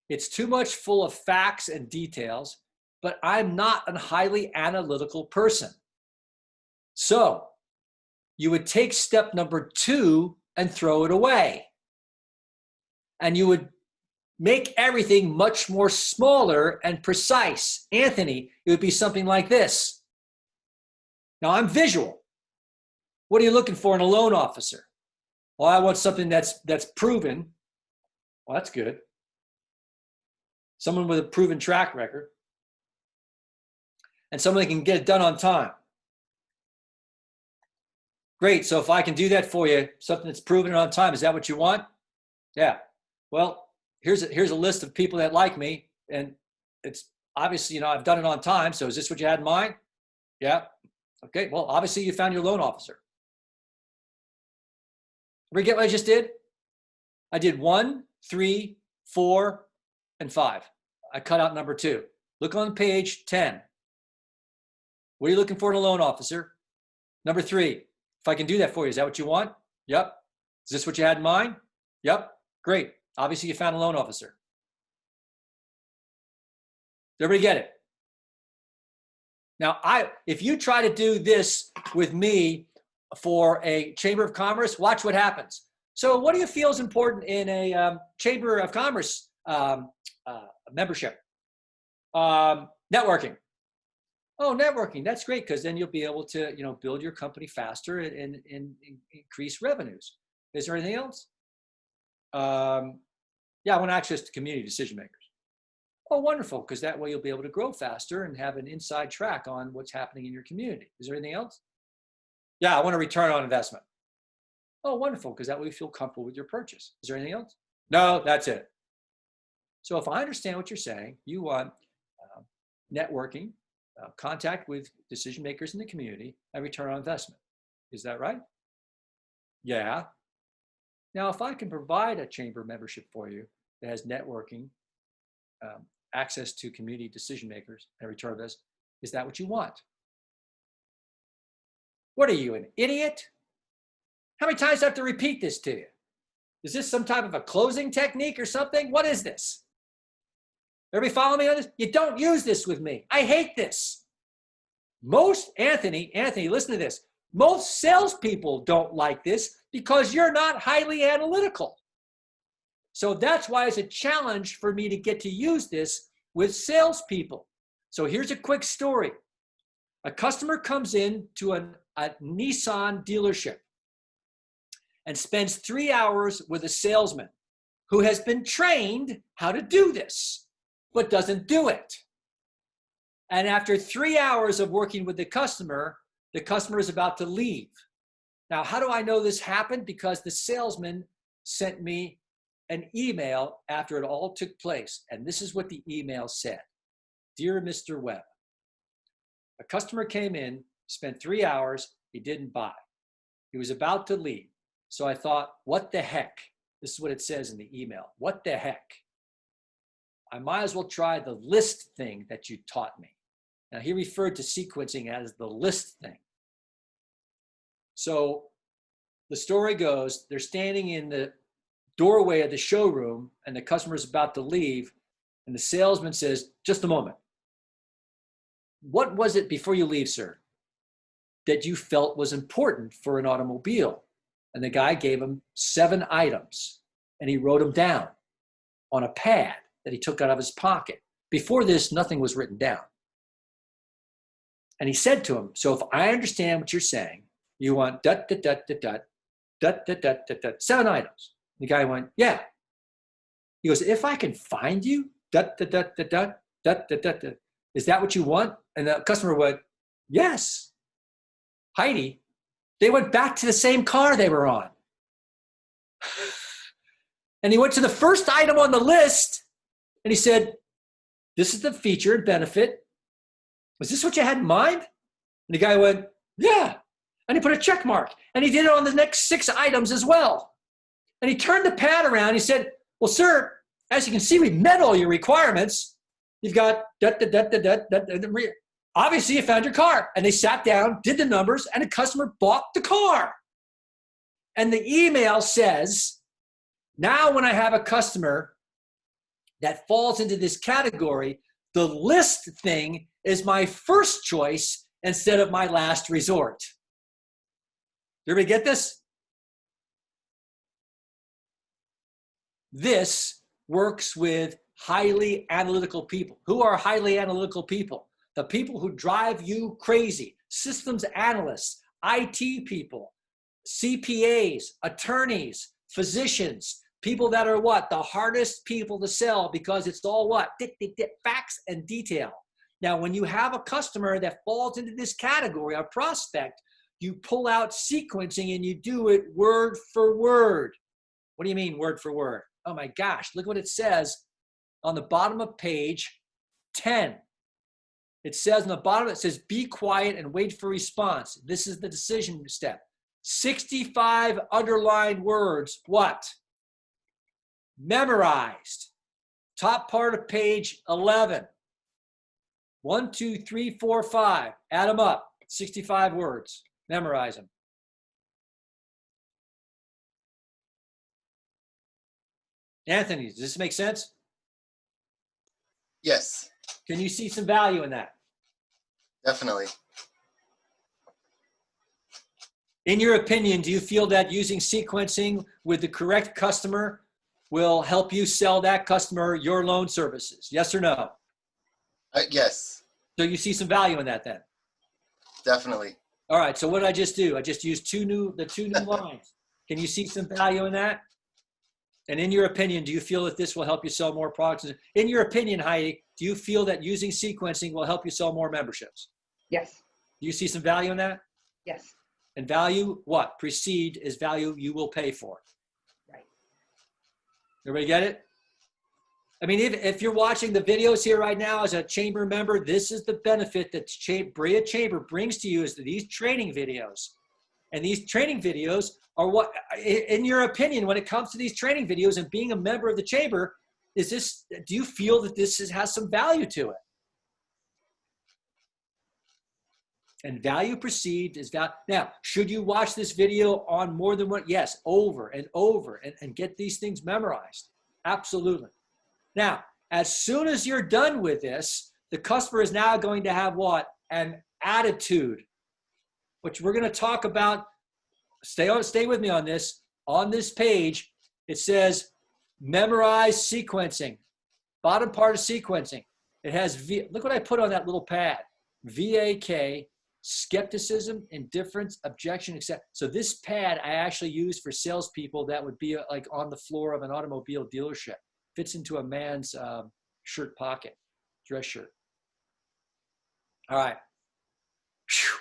Speaker 2: It's too much full of facts and details, but I'm not a highly analytical person. So you would take step number 2 and throw it away. And you would make everything much more smaller and precise. Anthony, it would be something like this. Now, I'm visual. What are you looking for in a loan officer? Well, I want something that's proven. Well, that's good. Someone with a proven track record. And someone that can get it done on time. Great. So if I can do that for you, something that's proven and on time, is that what you want? Yeah. Well, here's a list of people that like me, and it's obviously, I've done it on time. So is this what you had in mind? Yeah. Okay. Well, obviously you found your loan officer. Ever get what I just did? I did 1, 3, 4, and 5. I cut out number 2. Look on page 10. What are you looking for in a loan officer? Number 3. If I can do that for you, is that what you want? Yep. Is this what you had in mind? Yep. Great. Obviously you found a loan officer. Did everybody get it? Now, if you try to do this with me for a Chamber of Commerce, watch what happens. So what do you feel is important in a Chamber of Commerce membership? Networking. Oh, networking. That's great, because then you'll be able to, build your company faster and increase revenues. Is there anything else? Yeah, I want access to community decision makers. Oh, wonderful, because that way you'll be able to grow faster and have an inside track on what's happening in your community. Is there anything else? Yeah, I want a return on investment. Oh, wonderful, because that way you feel comfortable with your purchase. Is there anything else? No, that's it. So if I understand what you're saying, you want networking, contact with decision makers in the community, and return on investment. Is that right? Yeah. Now, if I can provide a chamber membership for you that has networking, access to community decision makers, and return on investment, is that what you want? What are you, an idiot? How many times do I have to repeat this to you? Is this some type of a closing technique or something? What is this? Everybody follow me on this? You don't use this with me. I hate this. Anthony, listen to this. Most salespeople don't like this because you're not highly analytical. So that's why it's a challenge for me to get to use this with salespeople. So here's a quick story. A customer comes in to a Nissan dealership and spends 3 hours with a salesman who has been trained how to do this, but doesn't do it. And after 3 hours of working with the customer is about to leave. Now, how do I know this happened? Because the salesman sent me an email after it all took place. And this is what the email said. Dear Mr. Webb, a customer came in, spent 3 hours, he didn't buy. He was about to leave. So I thought, what the heck? This is what it says in the email. What the heck? I might as well try the list thing that you taught me. Now, he referred to sequencing as the list thing. So the story goes, they're standing in the doorway of the showroom and the customer's about to leave. And the salesman says, just a moment. What was it before you leave, sir, that you felt was important for an automobile? And the guy gave him 7 items and he wrote them down on a pad that he took out of his pocket. Before this, nothing was written down. And he said to him, so if I understand what you're saying, you want 7 items. The guy went, yeah. He goes, if I can find you, is that what you want? And the customer went, yes. Heidi, they went back to the same car they were on. And he went to the first item on the list and he said, this is the feature and benefit Was this what you had in mind? And the guy went, yeah. And he put a check mark. And he did it on the next 6 items as well. And he turned the pad around. He said, well, sir, as you can see, we've met all your requirements. You've got obviously you found your car. And they sat down, did the numbers, and the customer bought the car. And the email says, now when I have a customer that falls into this category, the list thing is my first choice instead of my last resort. Did everybody get this? This works with highly analytical people. Who are highly analytical people? The people who drive you crazy. Systems analysts, IT people, CPAs, attorneys, physicians, people that are what? The hardest people to sell because it's all what? Facts and detail. Now, when you have a customer that falls into this category, a prospect, you pull out sequencing and you do it word for word. What do you mean word for word? Oh my gosh, look what it says on the bottom of page 10. It says on the bottom, it says, be quiet and wait for response. This is the decision step. 65 underlined words. What? Memorized. Top part of page 11. 1, 2, 3, 4, 5. Add them up. 65 words. Memorize them. Anthony, does this make sense?
Speaker 3: Yes,
Speaker 2: Can you see some value in that?
Speaker 3: definitely.
Speaker 2: In your opinion, do you feel that using sequencing with the correct customer will help you sell that customer your loan services? Yes or no?
Speaker 3: Yes,
Speaker 2: So you see some value in that then?
Speaker 3: definitely.
Speaker 2: All right, so what did I just do? I just used the two new lines. Can you see some value in that? And in your opinion, do you feel that this will help you sell more products? In your opinion, Heidi, do you feel that using sequencing will help you sell more memberships?
Speaker 5: Yes,
Speaker 2: Do you see some value in that?
Speaker 5: yes,
Speaker 2: And value, what? Precede is value you will pay for.
Speaker 5: right.
Speaker 2: Everybody get it? I mean, if you're watching the videos here right now as a chamber member, this is the benefit that Brea Chamber brings to you is these training videos. And these training videos are what, in your opinion, when it comes to these training videos and being a member of the chamber, do you feel that this has some value to it? And value perceived is value. Now, should you watch this video on more than one? Yes, over and over and get these things memorized. Absolutely. Now, as soon as you're done with this, the customer is now going to have what? An attitude, which we're going to talk about. Stay with me on this. On this page, it says memorize sequencing. Bottom part of sequencing. It has, look what I put on that little pad. VAK, skepticism, indifference, objection, etc. So this pad I actually use for salespeople that would be like on the floor of an automobile dealership. Fits into a man's shirt pocket, dress shirt. All right.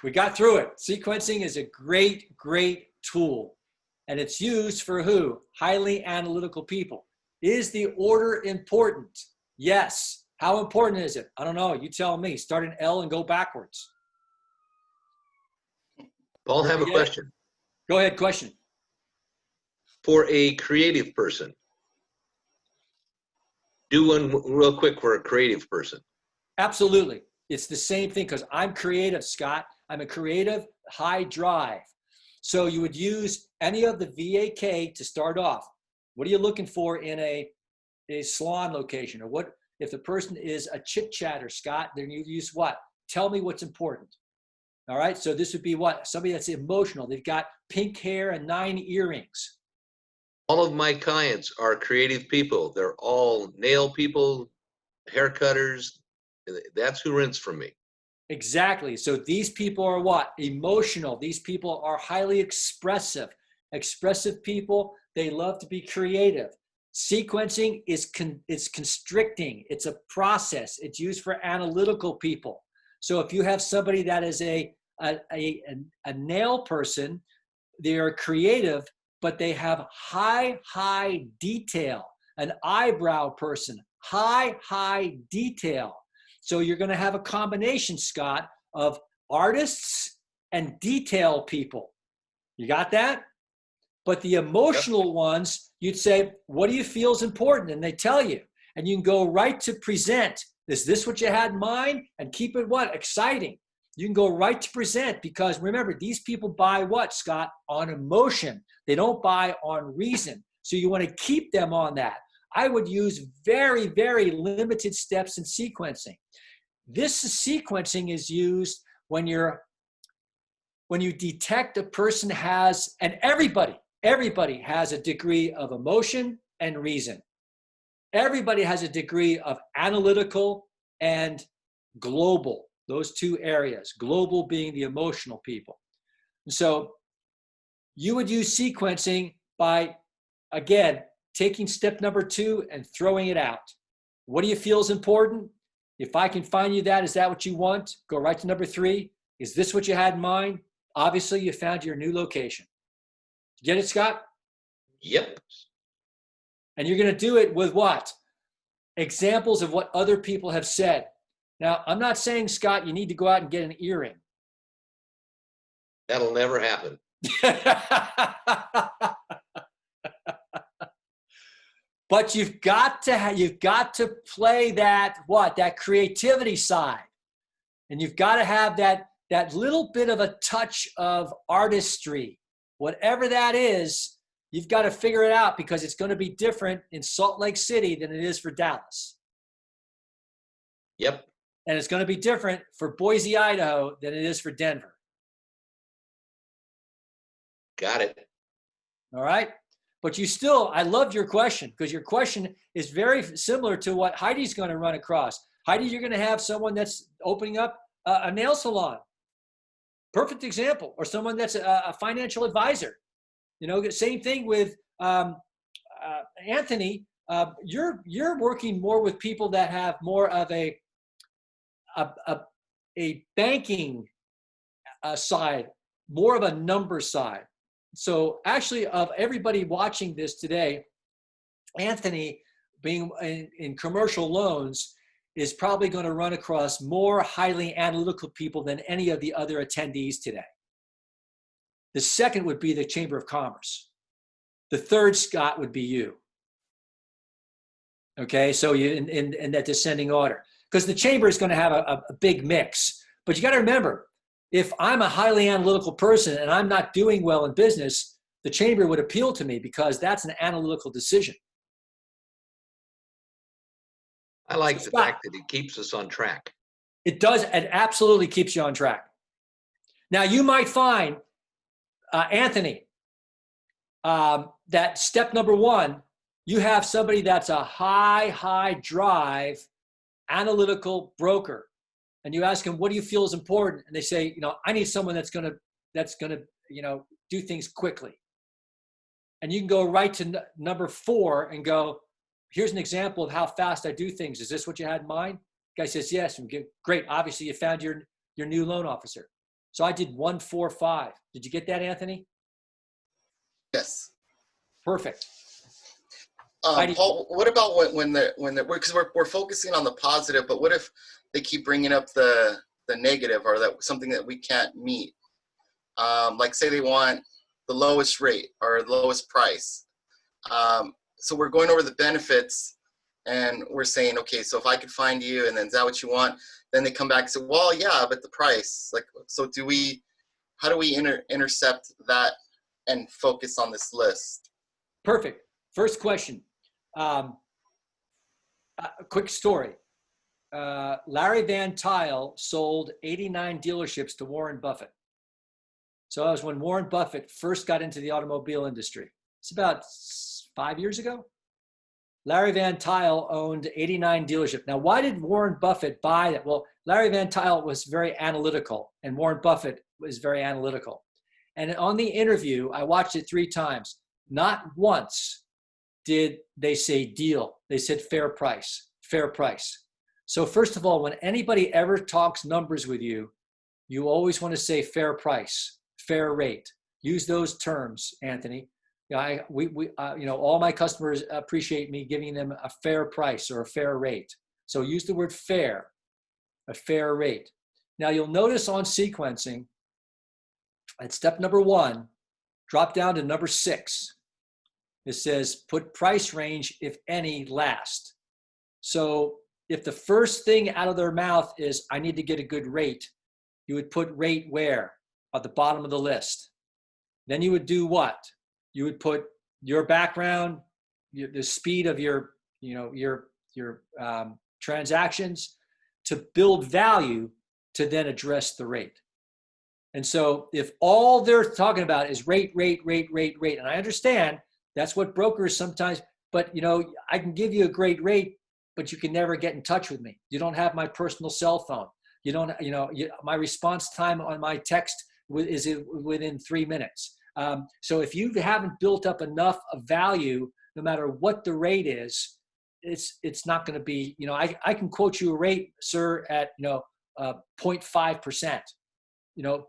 Speaker 2: We got through it. Sequencing is a great, great tool. And it's used for who? Highly analytical people. Is the order important? Yes. How important is it? I don't know. You tell me. Start an L and go backwards.
Speaker 4: Paul, have a question.
Speaker 2: Go ahead, question.
Speaker 4: For a creative person, do one real quick for a creative person.
Speaker 2: Absolutely. It's the same thing because I'm creative, Scott. I'm a creative, high drive. So you would use any of the VAK to start off. What are you looking for in a salon location? Or what if the person is a chit chatter, Scott, then you use what? Tell me what's important. All right. So this would be what? Somebody that's emotional. They've got pink hair and 9 earrings.
Speaker 4: All of my clients are creative people. They're all nail people, haircutters. That's who rents from me.
Speaker 2: Exactly. So these people are what? Emotional. These people are highly expressive. Expressive people, they love to be creative. Sequencing is constricting. It's a process. It's used for analytical people. So if you have somebody that is a nail person, they are creative, but they have high detail. An eyebrow person, high detail. So you're going to have a combination, Scott, of artists and detail people. You got that? But the emotional ones, you'd say, what do you feel is important? And they tell you. And you can go right to present. Is this what you had in mind? And keep it what? Exciting. You can go right to present, because remember, these people buy what, Scott? On emotion. They don't buy on reason. So you want to keep them on that. I would use very, very limited steps in sequencing. This sequencing is used when you detect a person has, and everybody has a degree of emotion and reason. Everybody has a degree of analytical and global, those two areas, global being the emotional people. And so you would use sequencing by, again, taking step number 2 and throwing it out. What do you feel is important? If I can find you that, is that what you want? Go right to number 3. Is this what you had in mind? Obviously, you found your new location. Get it, Scott?
Speaker 4: Yep.
Speaker 2: And you're going to do it with what? Examples of what other people have said. Now, I'm not saying, Scott, you need to go out and get an earring.
Speaker 4: That'll never happen.
Speaker 2: But you've got to play that creativity side, and you've got to have that little bit of a touch of artistry, whatever that is. You've got to figure it out, because it's going to be different in Salt Lake City than it is for Dallas.
Speaker 4: Yep.
Speaker 2: And it's going to be different for Boise, Idaho than it is for Denver.
Speaker 4: Got it.
Speaker 2: All right. But I loved your question, because your question is very similar to what Heidi's going to run across. Heidi, you're going to have someone that's opening up a nail salon. Perfect example. Or someone that's a financial advisor. You know, same thing with Anthony. You're working more with people that have more of a banking side, more of a number side. So actually, of everybody watching this today, Anthony, being in commercial loans, is probably going to run across more highly analytical people than any of the other attendees today. The second would be the Chamber of Commerce. The third, Scott, would be you. Okay, so you in that descending order, because the Chamber is going to have a big mix. But you got to remember, if I'm a highly analytical person and I'm not doing well in business, the Chamber would appeal to me, because that's an analytical decision.
Speaker 4: I like
Speaker 2: So
Speaker 4: the
Speaker 2: Scott,
Speaker 4: fact that it keeps us on track.
Speaker 2: It does. It absolutely keeps you on track. Now, you might find, Anthony, that step number 1, you have somebody that's a high drive analytical broker, and you ask them, what do you feel is important? And they say, I need someone that's gonna do things quickly. And you can go right to number 4 and go, here's an example of how fast I do things. Is this what you had in mind? Guy says, yes. And great. Obviously, you found your new loan officer. So I did 1, 4, 5. Did you get that, Anthony?
Speaker 3: Yes.
Speaker 2: Perfect.
Speaker 3: Paul, what about when because we're focusing on the positive, but what if they keep bringing up the negative, or that something that we can't meet? Like say they want the lowest rate or the lowest price. So we're going over the benefits, and we're saying, okay, so if I could find you, and then is that what you want? Then they come back and say, well, yeah, but the price. Like, so how do we intercept that and focus on this list?
Speaker 2: Perfect. First question. A quick story. Larry Van Tile sold 89 dealerships to Warren Buffett. So that was when Warren Buffett first got into the automobile industry. It's about 5 years ago. Larry Van Tile owned 89 dealerships. Now, why did Warren Buffett buy that? Well, Larry Van Tile was very analytical, and Warren Buffett was very analytical. And on the interview, I watched it 3 times. Not once did they say deal. They said fair price, fair price. So first of all, when anybody ever talks numbers with you, you always want to say fair price, fair rate. Use those terms, Anthony. All my customers appreciate me giving them a fair price or a fair rate. So use the word fair. a fair rate. Now you'll notice on sequencing, at step number 1, drop down to number 6. It says put price range, if any, last. So if the first thing out of their mouth is, I need to get a good rate, you would put rate where? At the bottom of the list. Then you would do what? You would put your background, the speed of your transactions to build value to then address the rate. And so if all they're talking about is rate, and I understand that's what brokers sometimes, but I can give you a great rate, but you can never get in touch with me. You don't have my personal cell phone. You don't, my response time on my text is within 3 minutes. So if you haven't built up enough of value, no matter what the rate is, it's not going to be, I can quote you a rate, sir, at 0.5%.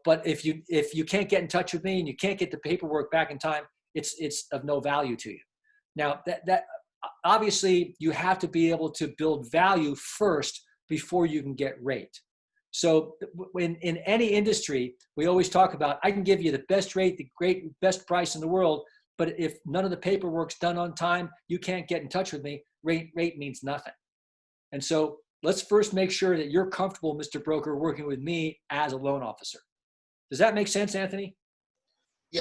Speaker 2: But if you can't get in touch with me and you can't get the paperwork back in time, it's of no value to you. Now that obviously you have to be able to build value first before you can get rate. So in any industry, we always talk about, I can give you the best rate, the best price in the world, but if none of the paperwork's done on time, you can't get in touch with me, rate means nothing. And so let's first make sure that you're comfortable, Mr. Broker, working with me as a loan officer. Does that make sense, Anthony?
Speaker 3: Yeah.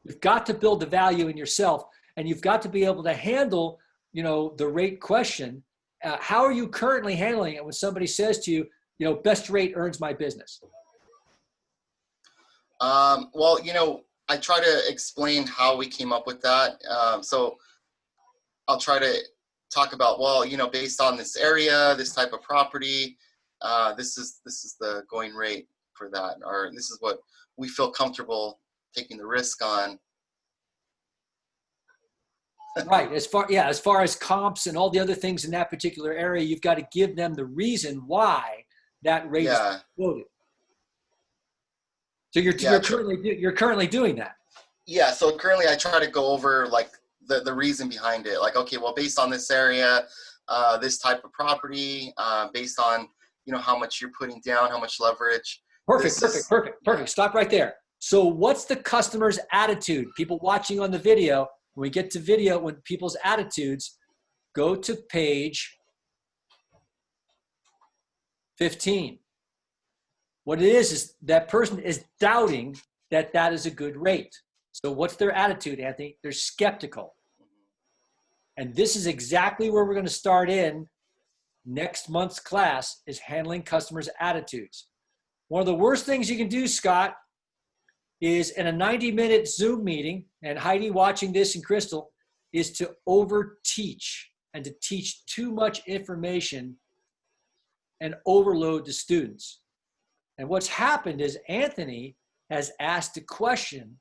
Speaker 2: You've got to build the value in yourself, and you've got to be able to handle, the rate question. How are you currently handling it when somebody says to you, best rate earns my business?
Speaker 3: Well, I try to explain how we came up with that. So I'll try to talk about, based on this area, this type of property, this is the going rate for that, or this is what we feel comfortable taking the risk on.
Speaker 2: Right. As far as comps and all the other things in that particular area, you've got to give them the reason why that rate is quoted. So you're currently doing that.
Speaker 3: Yeah. So currently I try to go over like the reason behind it. Like, okay, well, based on this area, this type of property, based on, how much you're putting down, how much leverage. Perfect. Stop
Speaker 2: right there. So what's the customer's attitude? People watching on the video, when we get to video, when people's attitudes, go to page 15. What it is that person is doubting that is a good rate. So what's their attitude, Anthony? They're skeptical. And this is exactly where we're going to start in next month's class, is handling customers' attitudes. One of the worst things you can do, Scott, is in a 90-minute Zoom meeting, and Heidi watching this and Crystal, is to over-teach and to teach too much information and overload the students. And what's happened is Anthony has asked a question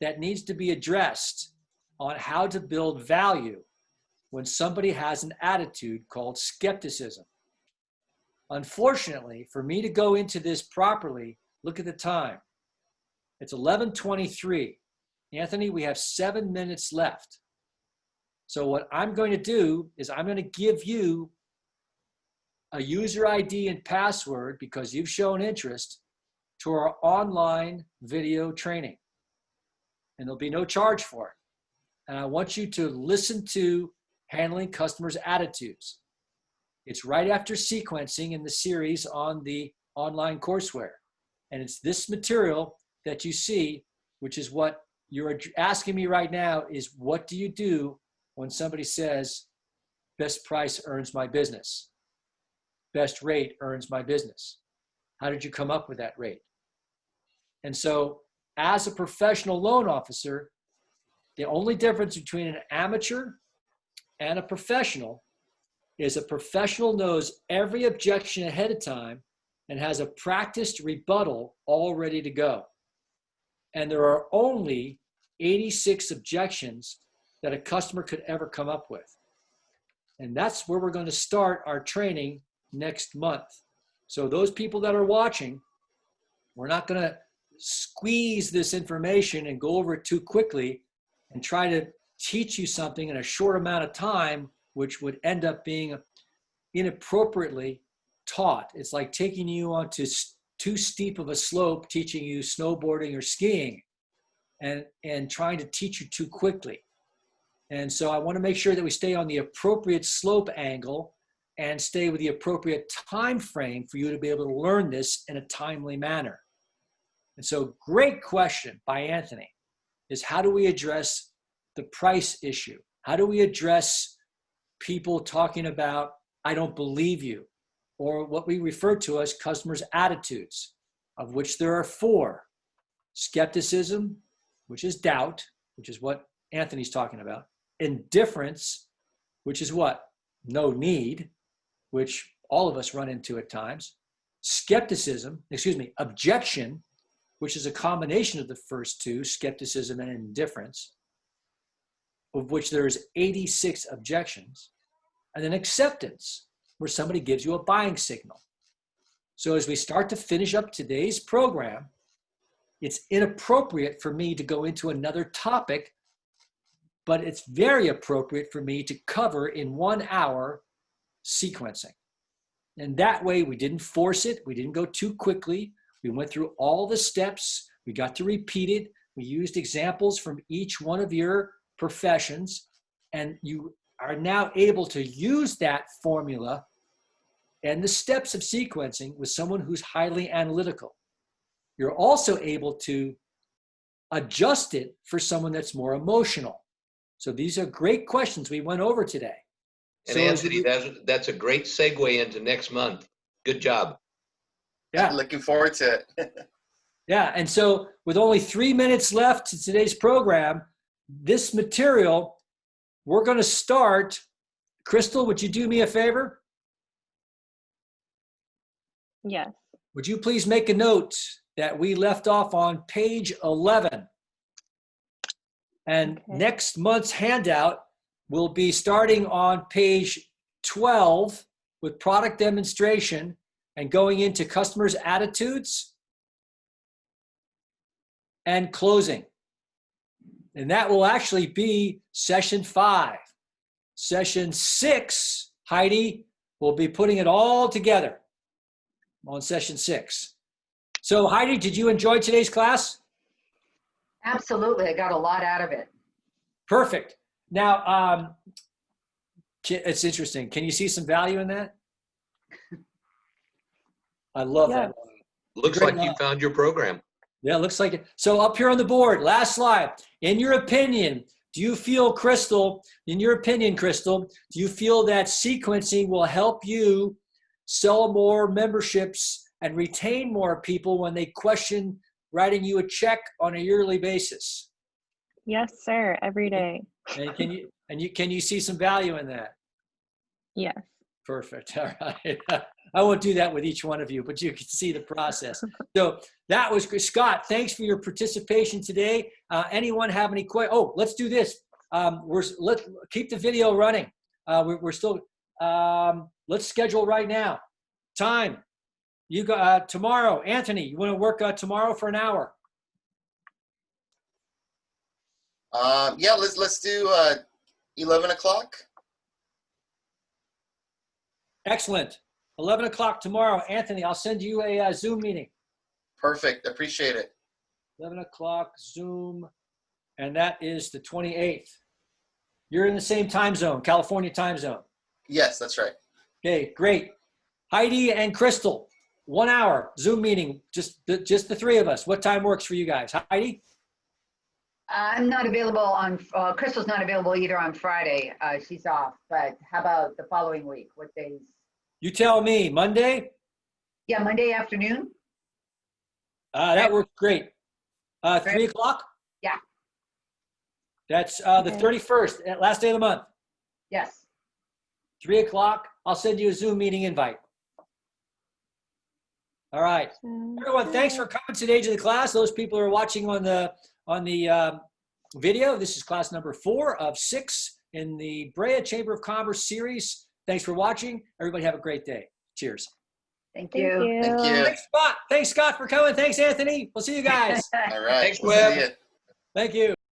Speaker 2: that needs to be addressed on how to build value when somebody has an attitude called skepticism. Unfortunately, for me to go into this properly, look at the time. It's 11:23. Anthony, we have 7 minutes left. So what I'm going to do is I'm going to give you a user ID and password, because you've shown interest, to our online video training. And there'll be no charge for it. And I want you to listen to handling customers' attitudes. It's right after sequencing in the series on the online courseware. And it's this material that you see, which is what you're asking me right now, is what do you do when somebody says, best price earns my business? Best rate earns my business. How did you come up with that rate? And so as a professional loan officer, the only difference between an amateur and a professional is a professional knows every objection ahead of time and has a practiced rebuttal all ready to go. And there are only 86 objections that a customer could ever come up with. And that's where we're going to start our training next month. So those people that are watching, we're not going to squeeze this information and go over it too quickly and try to teach you something in a short amount of time, which would end up being inappropriately taught. It's like taking you onto too steep of a slope, teaching you snowboarding or skiing, and trying to teach you too quickly. And so I want to make sure that we stay on the appropriate slope angle and stay with the appropriate time frame for you to be able to learn this in a timely manner. And so great question by Anthony is, how do we address the price issue? How do we address people talking about, I don't believe you, or what we refer to as customers' attitudes, of which there are 4. Skepticism, which is doubt, which is what Anthony's talking about. Indifference, which is what? No need, which all of us run into at times. Objection, which is a combination of the first 2, skepticism and indifference, of which there's 86 objections. And then acceptance, where somebody gives you a buying signal. So as we start to finish up today's program, it's inappropriate for me to go into another topic, but it's very appropriate for me to cover in 1 hour sequencing. And that way we didn't force it. We didn't go too quickly. We went through all the steps. We got to repeat it. We used examples from each one of your professions, and you are now able to use that formula and the steps of sequencing with someone who's highly analytical. You're also able to adjust it for someone that's more emotional. So these are great questions we went over today.
Speaker 4: And Anthony, that's a great segue into next month. Good job.
Speaker 2: Yeah.
Speaker 3: Looking forward to it.
Speaker 2: Yeah, and so with only 3 minutes left to today's program, this material, we're going to start. Crystal, would you do me a favor?
Speaker 1: Yes.
Speaker 2: Would you please make a note that we left off on page 11? And
Speaker 1: Okay.
Speaker 2: next month's handout will be starting on page 12 with product demonstration and going into customers' attitudes and closing. And that will actually be session 5. Session 6, Heidi, will be putting it all together on session 6. So Heidi, did you enjoy today's class?
Speaker 5: Absolutely. I got a lot out of it.
Speaker 2: Perfect. Now, it's interesting. Can you see some value in that? I love
Speaker 1: Yeah.
Speaker 2: that.
Speaker 4: Looks
Speaker 2: Great
Speaker 4: like you
Speaker 2: job.
Speaker 4: found your program.
Speaker 2: Yeah, it looks like it. So up here on the board, last slide. In your opinion, do you feel, Crystal, do you feel that sequencing will help you sell more memberships and retain more people when they question writing you a check on a yearly basis?
Speaker 1: Yes, sir. Every day.
Speaker 2: And can you see some value in that?
Speaker 1: Yes.
Speaker 2: Perfect. All right. I won't do that with each one of you, but you can see the process. So that was good. Scott, thanks for your participation today. Anyone have any questions? Oh, let's do this. Let's keep the video running. We're still, let's schedule right now. Time. You got tomorrow. Anthony, you want to work tomorrow for an hour?
Speaker 3: Yeah, let's do 11 o'clock.
Speaker 2: Excellent. 11 o'clock tomorrow. Anthony, I'll send you a Zoom meeting.
Speaker 3: Perfect. Appreciate it.
Speaker 2: 11 o'clock Zoom, and that is the 28th. You're in the same time zone, California time zone.
Speaker 3: Yes, that's right.
Speaker 2: Okay, great. Heidi and Crystal, 1 hour Zoom meeting, just the 3 of us. What time works for you guys? Heidi?
Speaker 5: I'm not available on, Crystal's not available either on Friday. She's off, but how about the following week? What days?
Speaker 2: You tell me. Monday?
Speaker 5: Yeah, Monday afternoon?
Speaker 2: That works great. 3 o'clock?
Speaker 5: Yeah.
Speaker 2: That's the
Speaker 1: Okay.
Speaker 2: 31st, last day of the month.
Speaker 5: Yes.
Speaker 2: 3 o'clock. I'll send you a Zoom meeting invite. All right. Everyone, thanks for coming today to the class. Those people who are watching on the video, this is class number 4 of 6 in the Brea Chamber of Commerce series. Thanks for watching. Everybody have a great day. Cheers.
Speaker 5: Thank
Speaker 1: Thank
Speaker 5: you.
Speaker 1: you.
Speaker 3: Thank you.
Speaker 2: Thanks, Scott. Thanks, Scott, for coming. Thanks, Anthony. We'll see you guys.
Speaker 3: All right.
Speaker 4: Thanks,
Speaker 3: See
Speaker 4: Webb.
Speaker 3: ya.
Speaker 2: Thank you.